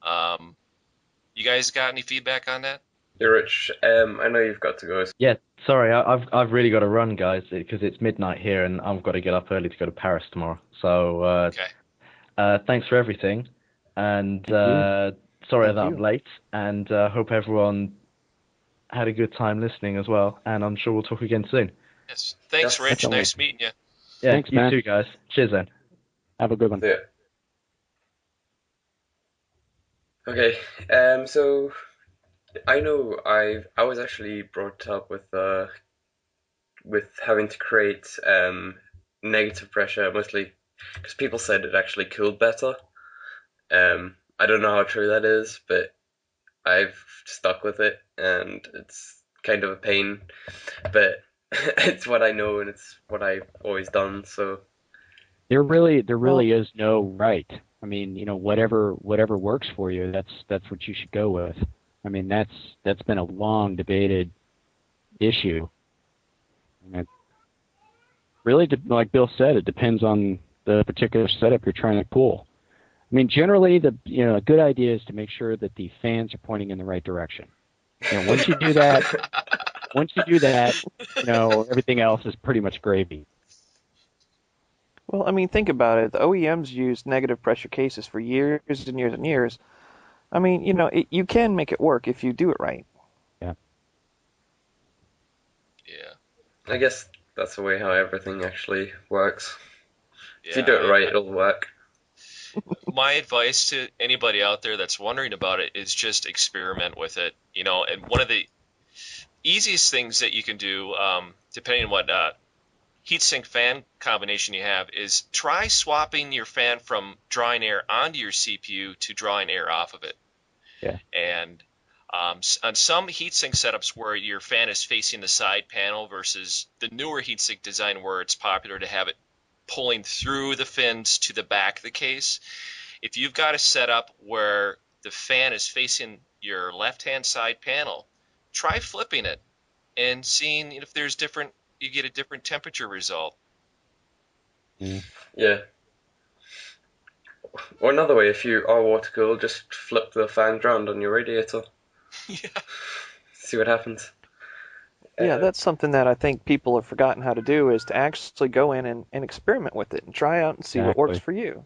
You guys got any feedback on that? Yeah, Rich, I know you've got to go. Yeah, sorry, I've really got to run, guys, because it's midnight here and I've got to get up early to go to Paris tomorrow. So, Okay. Thanks for everything, and sorry that I'm late, and hope everyone had a good time listening as well, and I'm sure we'll talk again soon. Yes. Thanks, Rich. Definitely. Nice meeting you. Yeah, Thanks, you man. too, guys. Cheers, then. Have a good one. Yeah. Okay, so I know I was actually brought up with having to create negative pressure, mostly because people said it actually cooled better. I don't know how true that is, but I've stuck with it, and it's kind of a pain, but it's what I know and it's what I've always done. So There really is no right. I mean, whatever works for you, that's what you should go with. I mean, that's been a long debated issue. And it really, like Bill said, it depends on the particular setup you're trying to cool. I mean, generally, a good idea is to make sure that the fans are pointing in the right direction. Once you do that, everything else is pretty much gravy. Well, I mean, think about it. The OEMs used negative pressure cases for years and years and years. I mean, you can make it work if you do it right. Yeah. Yeah. I guess that's the way how everything actually works. If you Yeah, do it right, it'll work. My advice to anybody out there that's wondering about it is just experiment with it. And one of the easiest things that you can do, depending on what heatsink fan combination you have, is try swapping your fan from drawing air onto your CPU to drawing air off of it. Yeah. And on some heatsink setups where your fan is facing the side panel versus the newer heatsink design where it's popular to have it pulling through the fins to the back of the case, if you've got a setup where the fan is facing your left-hand side panel, try flipping it and seeing if there's you get a different temperature result. Yeah. Or another way, if you are water cooled, just flip the fan around on your radiator. Yeah. See what happens. Yeah, that's something that I think people have forgotten how to do, is to actually go in and experiment with it and try out and see what works for you.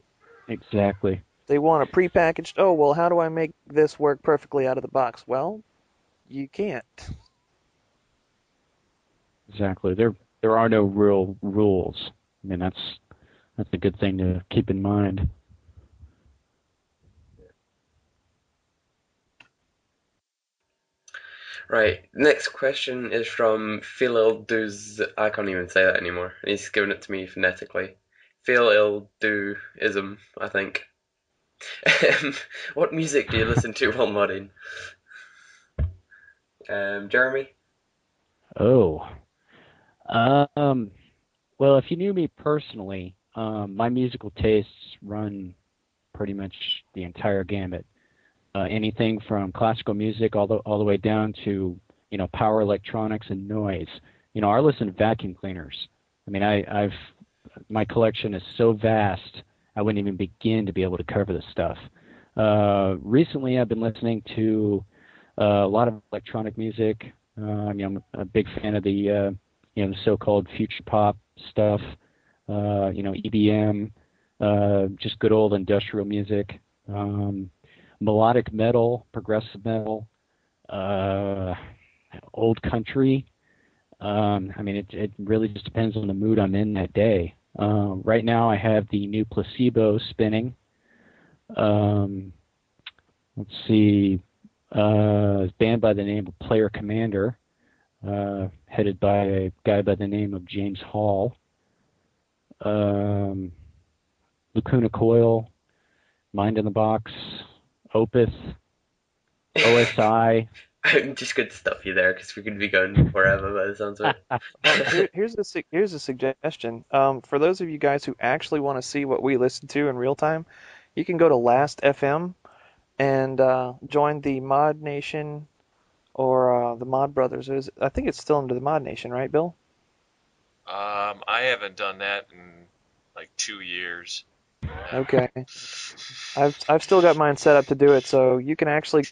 Exactly. They want a prepackaged, how do I make this work perfectly out of the box? Well, you can't. Exactly. There are no real rules. I mean, that's a good thing to keep in mind. Right, next question is from Phil-Il-Duz. I can't even say that anymore. He's given it to me phonetically. Phil-Il-Du-ism, I think. What music do you listen to while modding? Jeremy? Oh. Well, if you knew me personally, my musical tastes run pretty much the entire gamut. Anything from classical music all the way down to power electronics and noise. I listen to vacuum cleaners. I mean, my collection is so vast I wouldn't even begin to be able to cover this stuff. Recently, I've been listening to a lot of electronic music. I'm a big fan of the the so-called future pop stuff. EBM, just good old industrial music, melodic metal, progressive metal, old country. It really just depends on the mood I'm in that day. Right now, I have the new Placebo spinning. Let's see, a band by the name of Player Commander, headed by a guy by the name of James Hall. Lacuna Coil, Mind in the Box, Opus, OSI. I'm just going to stop you there because we could be going forever by the sounds of it. Well, here's a suggestion. For those of you guys who actually want to see what we listen to in real time, you can go to Last FM and join the Mod Nation or the Mod Brothers. I think it's still under the Mod Nation, right, Bill? I haven't done that in like 2 years. Okay. I've still got mine set up to do it, so you can actually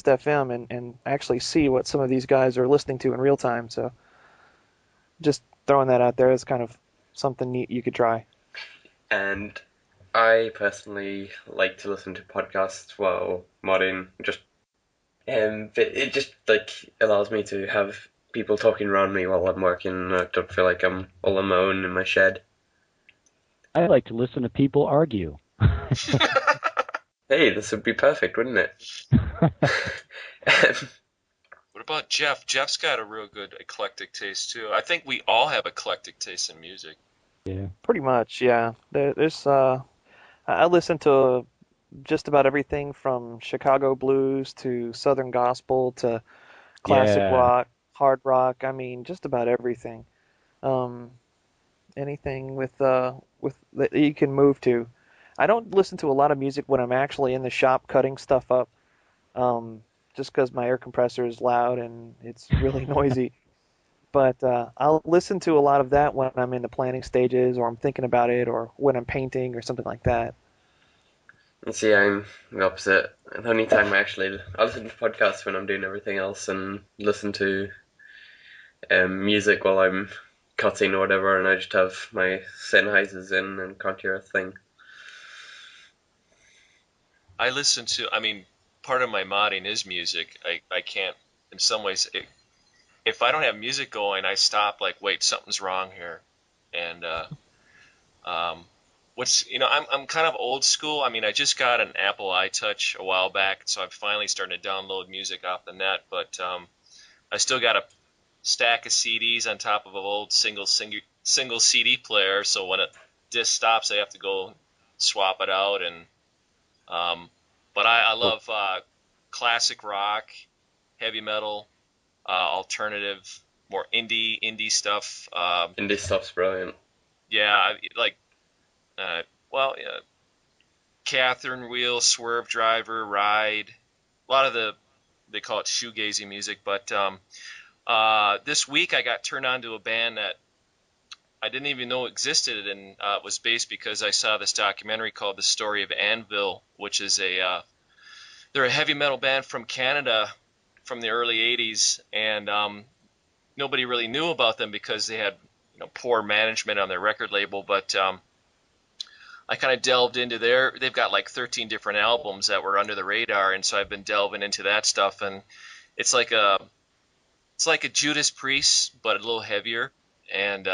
FM and actually see what some of these guys are listening to in real time. So just throwing that out there is kind of something neat you could try. And I personally like to listen to podcasts while modding. It just allows me to have people talking around me while I'm working. I don't feel like I'm all on my own in my shed. I like to listen to people argue. Hey, this would be perfect, wouldn't it? What about Jeff? Jeff's got a real good eclectic taste too. I think we all have eclectic taste in music. Yeah. Pretty much, yeah. There's I listen to just about everything from Chicago blues to Southern gospel to classic rock, hard rock. I mean, just about everything. Anything with that you can move to. I don't listen to a lot of music when I'm actually in the shop cutting stuff up, just because my air compressor is loud and it's really noisy. But I'll listen to a lot of that when I'm in the planning stages or I'm thinking about it or when I'm painting or something like that. You see, I'm the opposite. The only time I listen to podcasts when I'm doing everything else and listen to music while I'm cutting or whatever, and I just have my Sennheisers in and can't hear a thing. I listen to, part of my modding is music. I can't, in some ways, if I don't have music going, I stop, wait, something's wrong here. And I'm kind of old school. I just got an Apple iTouch a while back, so I'm finally starting to download music off the net, but I still got a stack of CDs on top of an old single CD player, so when a disc stops, I have to go swap it out. And but I love classic rock, heavy metal, alternative, more indie stuff. Indie stuff's brilliant. Yeah, Catherine Wheel, Swerve Driver, Ride, a lot of they call it shoegazy music, but this week I got turned on to a band that I didn't even know existed, and it was based because I saw this documentary called The Story of Anvil, which is they're a heavy metal band from Canada from the early 80s, and nobody really knew about them because they had poor management on their record label, but I kind of delved into they've got 13 different albums that were under the radar, and so I've been delving into that stuff, and it's like a Judas Priest, but a little heavier. And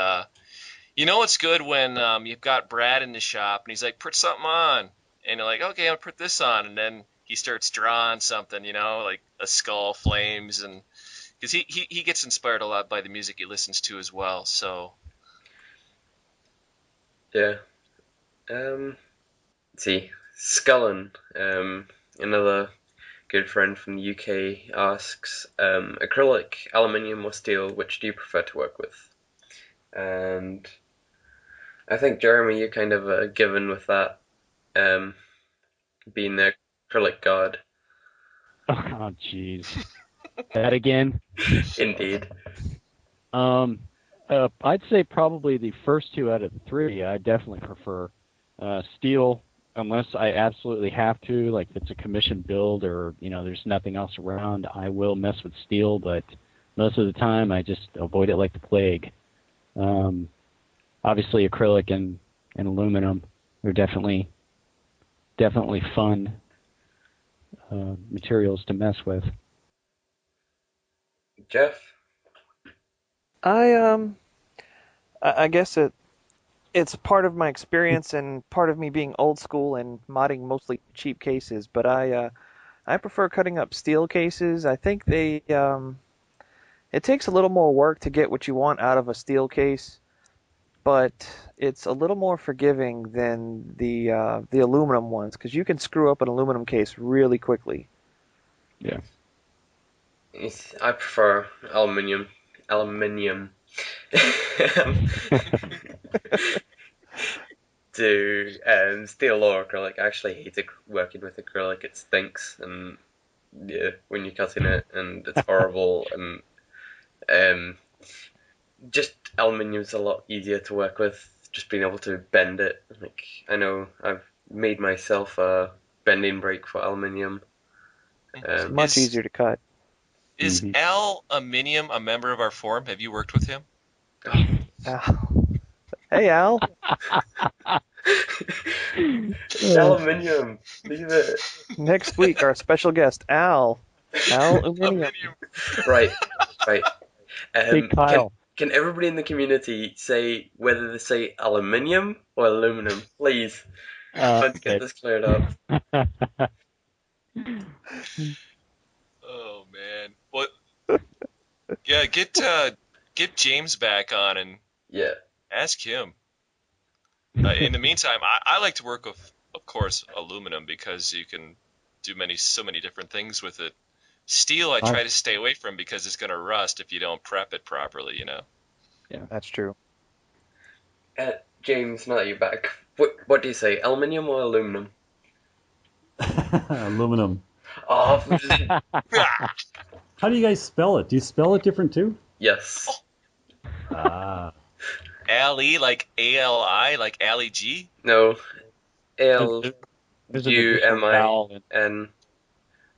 it's good when you've got Brad in the shop, and he's like, put something on. And you're like, okay, I'll put this on. And then he starts drawing something, like a skull, flames. And because he gets inspired a lot by the music he listens to as well. So. Yeah. Let's see. Scullen, another good friend from the UK, asks, acrylic, aluminium or steel, which do you prefer to work with? And I think, Jeremy, you're kind of a given with that, being the acrylic god. Oh, jeez. That again? Indeed. I'd say probably the first two out of the three I definitely prefer. Steel, unless I absolutely have to, like if it's a commission build or there's nothing else around, I will mess with steel. But most of the time, I just avoid it like the plague. Obviously, acrylic and aluminum are definitely fun materials to mess with. Jeff? I guess it's part of my experience and part of me being old school and modding mostly cheap cases, but I prefer cutting up steel cases. I think it takes a little more work to get what you want out of a steel case, but it's a little more forgiving than the aluminum ones, because you can screw up an aluminum case really quickly. Yeah. I prefer aluminium. To steel or acrylic. I actually hate working with acrylic. It stinks, and when you're cutting it, and it's horrible. And just aluminium's a lot easier to work with. Just being able to bend it. Like, I know I've made myself a bending brake for aluminium. It's much easier to cut. Is Aluminium a member of our forum? Have you worked with him? Al. Hey, Al. Aluminium. Leave it. Next week, our special guest, Al. Aluminium. Right. Big Kyle. Can everybody in the community say whether they say aluminium or aluminum, please? Let's get this cleared up. Oh man. What? Yeah, get James back on and ask him. In the meantime, I like to work with, of course, aluminum because you can do so many different things with it. Steel, I try to stay away from because it's going to rust if you don't prep it properly. Yeah, that's true. James, now that you're back, what do you say, aluminium or aluminum? Aluminum. Oh, How do you guys spell it? Do you spell it different too? yes. Ali, like A-L-I, like Ali G? No. There's an additional vowel L-U-M-I-N.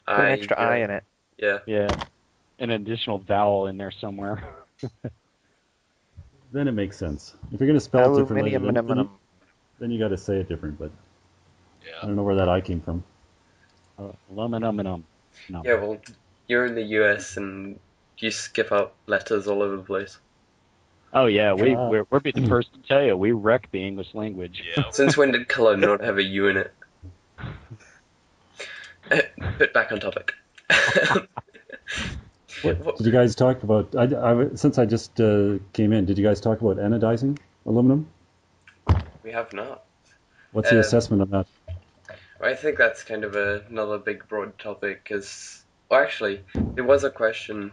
Put an extra I in it. Yeah. Yeah, an additional vowel in there somewhere. Then it makes sense. If you're going to spell it differently, Aluminium. then you got to say it different. But Yeah. I don't know where that I came from. Aluminum. No. Yeah, well, you're in the US and you skip out letters all over the place. Oh yeah, we're be the first to tell you we wreck the English language. Yeah. Since when did color not have a U in it? But back on topic. Did you guys talk about? Since I just came in, did you guys talk about anodizing aluminum? We have not. What's your assessment of that? I think that's kind of another big broad topic, because, well, actually, there was a question.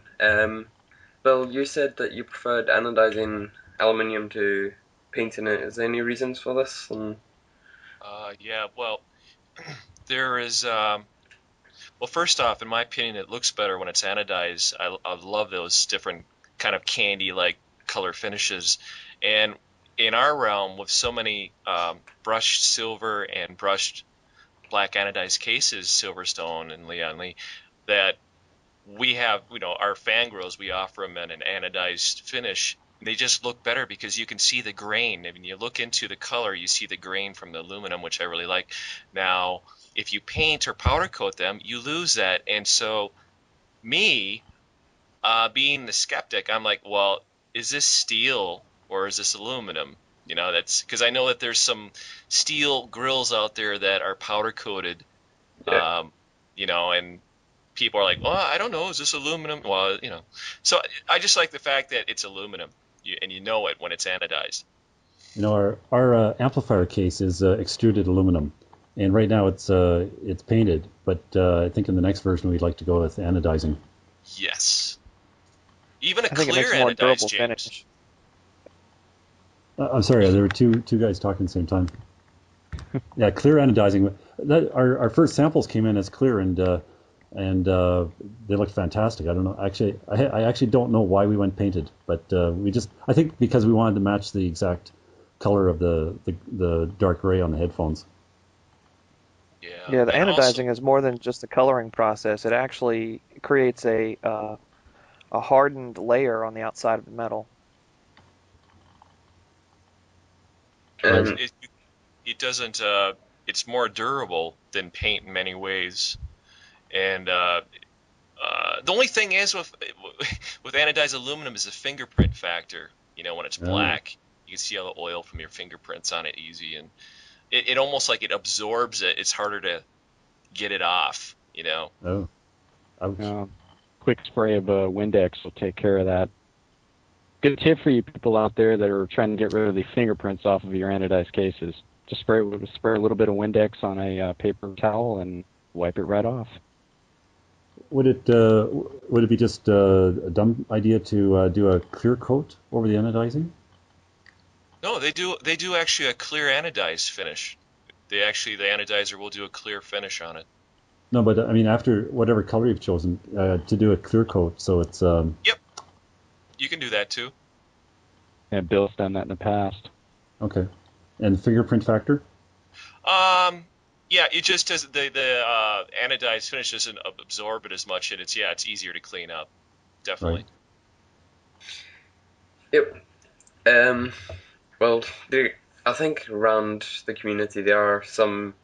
Bill, you said that you preferred anodizing aluminium to painting it. Is there any reasons for this? Yeah, well, there is... well, first off, in my opinion, it looks better when it's anodized. I love those different kind of candy-like color finishes. And in our realm, with so many brushed silver and brushed black anodized cases, Silverstone and Leon Lee, that we have, our fangirls, we offer them an anodized finish. They just look better because you can see the grain. I mean, you look into the color, you see the grain from the aluminum, which I really like. Now, if you paint or powder coat them, you lose that. And so me, being the skeptic, I'm like, well, is this steel or is this aluminum? That's because I know that there's some steel grills out there that are powder coated, and people are like, well, I don't know, is this aluminum? Well, so I just like the fact that it's aluminum, and you know it when it's anodized. Our amplifier case is extruded aluminum, and right now it's painted, but I think in the next version we'd like to go with anodizing. Yes. Even a I think clear it makes a more durable anodized, James. finish. I'm sorry, there were two guys talking at the same time. Yeah, clear anodizing. Our first samples came in as clear, and they looked fantastic. I don't know. Actually, I actually don't know why we went painted, but I think because we wanted to match the exact color of the dark gray on the headphones. Yeah, the and anodizing is more than just a coloring process. It actually creates a hardened layer on the outside of the metal. Also, it doesn't. It's more durable than paint in many ways, and the only thing is with anodized aluminum is the fingerprint factor. You know, when it's black, you can see all the oil from your fingerprints on it easy, and it almost like it absorbs it. It's harder to get it off, you know. Oh, ouch. Quick spray of Windex will take care of that. Good tip for you people out there that are trying to get rid of the fingerprints off of your anodized cases. Just spray a little bit of Windex on a paper towel and wipe it right off. Would it be just a dumb idea to do a clear coat over the anodizing? No, they do actually a clear anodized finish. The anodizer will do a clear finish on it. No, but I mean after whatever color you've chosen to do a clear coat, so it's. Yep, you can do that too. Yeah, Bill's done that in the past. Okay, and fingerprint factor. Yeah, it just does the anodized finish doesn't absorb it as much, and it's easier to clean up, definitely. Right. Yep. Well, I think around the community there are some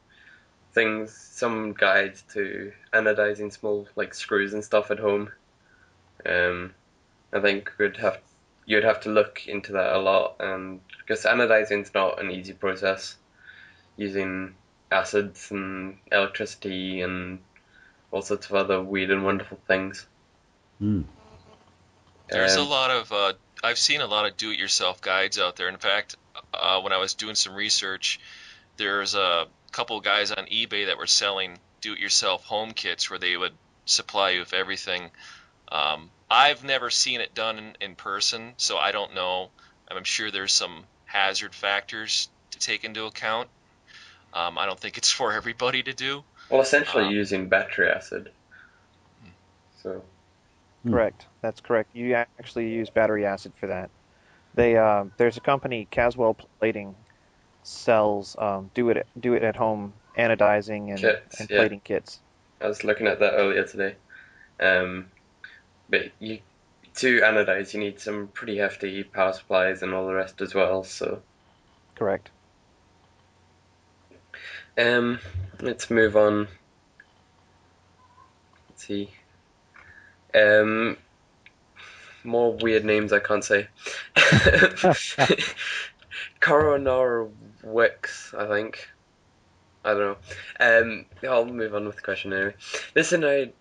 guides to anodizing small like screws and stuff at home. I think you'd have to look into that a lot, and because anodizing's not an easy process, using acids and electricity and all sorts of other weird and wonderful things. There's a lot of I've seen a lot of do-it-yourself guides out there. In fact, when I was doing some research, there's a couple guys on eBay that were selling do-it-yourself home kits where they would supply you with everything. I've never seen it done in person, so I don't know. I'm sure there's some hazard factors to take into account. I don't think it's for everybody to do. Well, essentially using battery acid. So. Correct. That's correct. You actually use battery acid for that. There's a company, Caswell Plating, sells do it at home anodizing and plating kits. I was looking at that earlier today. But to anodize, you need some pretty hefty power supplies and all the rest as well. So. Correct. Let's move on. Let's see. More weird names I can't say. Coronarwix, I think. I don't know. I'll move on with the question anyway. This is an idea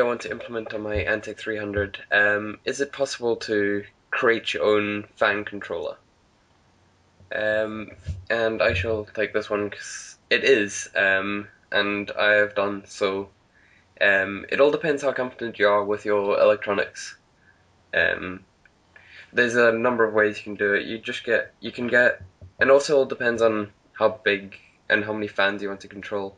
I want to implement on my Antec 300. Is it possible to create your own fan controller? And I shall take this one because it is, and I have done so. It all depends how confident you are with your electronics. There's a number of ways you can do it. And also it depends on how big and how many fans you want to control.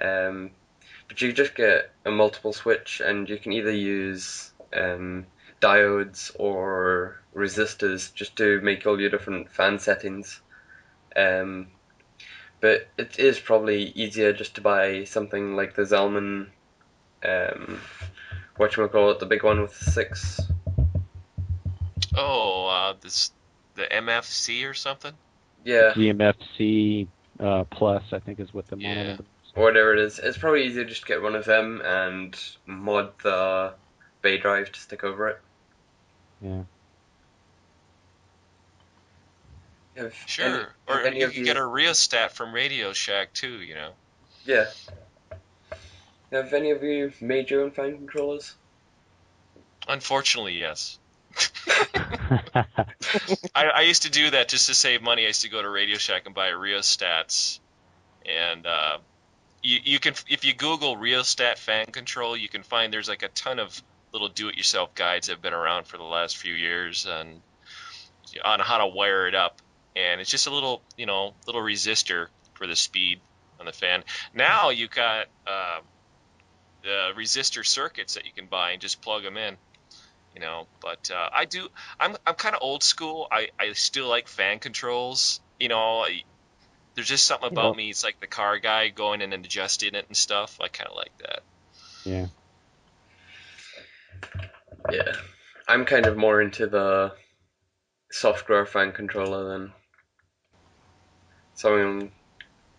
But you just get a multiple switch, and you can either use diodes or resistors just to make all your different fan settings. But it is probably easier just to buy something like the Zalman, whatchamacallit, the big one with 6. The MFC or something? Yeah. GMFC Plus, I think, is what the model is. Or whatever it is. It's probably easier just to get one of them and mod the bay drive to stick over it. Yeah. Sure. Or you can get a rheostat from Radio Shack too, you know. Yeah. Have any of you made your own fan controllers? Unfortunately, yes. I used to do that just to save money. I used to go to Radio Shack and buy rheostats, and you can, if you Google rheostat fan control, you can find there's like a ton of little do-it-yourself guides that have been around for the last few years and on how to wire it up. And it's just a little resistor for the speed on the fan. Now you got the resistor circuits that you can buy and just plug them in. you know. But I'm kind of old school. I still like fan controls. You know, there's just something about me. It's like the car guy going in and adjusting it and stuff. I kind of like that. Yeah. Yeah. I'm kind of more into the software fan controller than something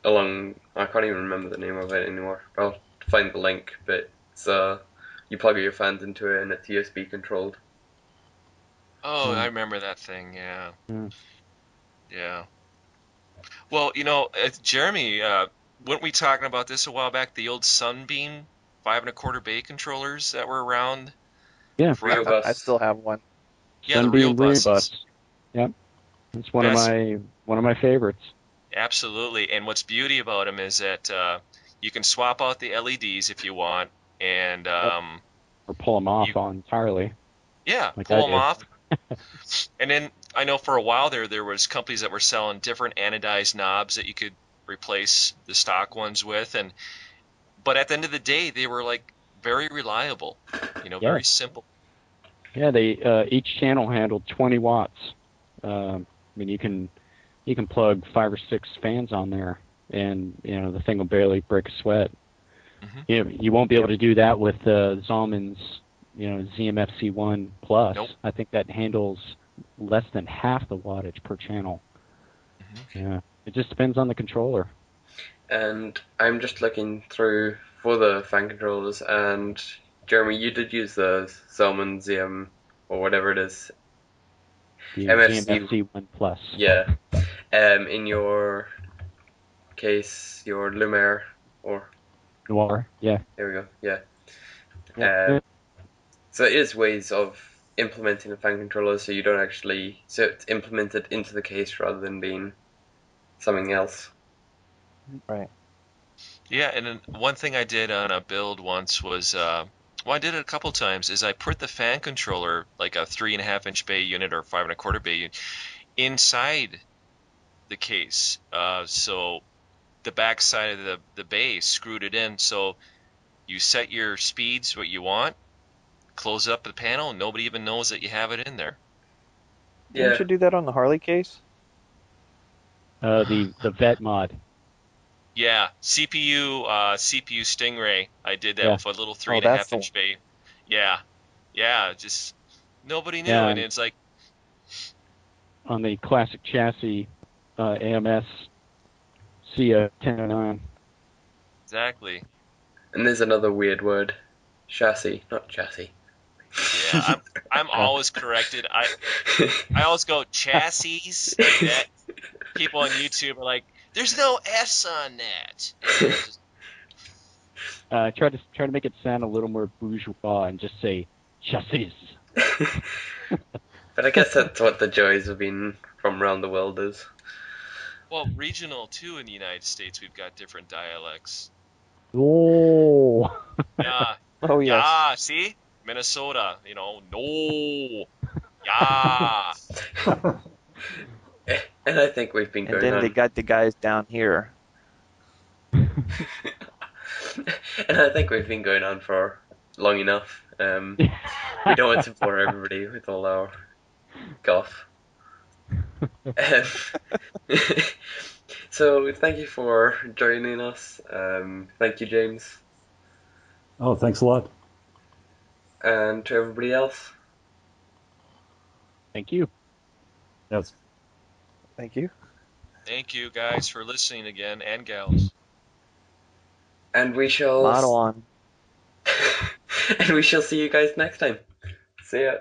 along. I can't even remember the name of it anymore. I'll find the link, but it's you plug your fans into it and it's USB controlled. Oh, I remember that thing. Yeah. Mm. Yeah. Well, you know, Jeremy, weren't we talking about this a while back? The old Sunbeam 5 1/4 bay controllers that were around. Yeah. Rio Bus. I still have one. Yeah, the real Sunbeam buses. Yep. It's one of my favorites. Absolutely. And what's beauty about them is that you can swap out the LEDs if you want, and Or pull them off entirely. yeah, Like pull I them did. off. And then I know for a while there was companies that were selling different anodized knobs that you could replace the stock ones with, but at the end of the day they were like very reliable, you know, very simple. Yeah, they each channel handled 20 watts. I mean, you can plug 5 or 6 fans on there, and you know the thing will barely break a sweat. Mm-hmm. You won't be able to do that with Zalman's, you know, ZMFC1 Plus. Nope. I think that handles less than half the wattage per channel. Mm-hmm. Yeah, it just depends on the controller. And I'm just looking through for the fan controllers, and Jeremy, you did use the Zalman ZM or whatever it is. The MFC. ZMFC1 Plus. Yeah. In your case, your Lumiere or Noir. Yeah. there we go. Yeah. Yeah. So it is ways of implementing a fan controller, so you don't actually so it's implemented into the case rather than being something else. Right. Yeah, and then one thing I did on a build once was, well, I did it a couple times, is I put the fan controller, like a 3.5-inch bay unit or 5 1/4 bay unit, inside the case. So the back side of the bay screwed it in, so you set your speeds what you want, close up the panel, and nobody even knows that you have it in there. Yeah. You should do that on the Harley case. The vet mod. Yeah, CPU Stingray. I did that with a little 3.5-inch bay. Yeah, just nobody knew, and it's like on the classic chassis AMS C1009. Exactly. And there's another weird word, chassis, not chassis. Yeah, I'm always corrected. I always go chassis like that. People on YouTube are like, "There's no S on that." Try to make it sound a little more bourgeois and just say chassis. But I guess that's what the joys of being from around the world is. Well, regional too in the United States, we've got different dialects. Oh. Yeah. Oh yes. Yeah. See, Minnesota. You know, no. Yeah. And I think we've been And going then on. they got the guys down here. And I think we've been going on for long enough. We don't want to bore everybody with all our guff. So thank you for joining us. Thank you, James. Oh, thanks a lot. And to everybody else. Thank you. Yes. Thank you. Thank you guys for listening again, and gals. And we shall Model on. and we shall see you guys next time. See ya.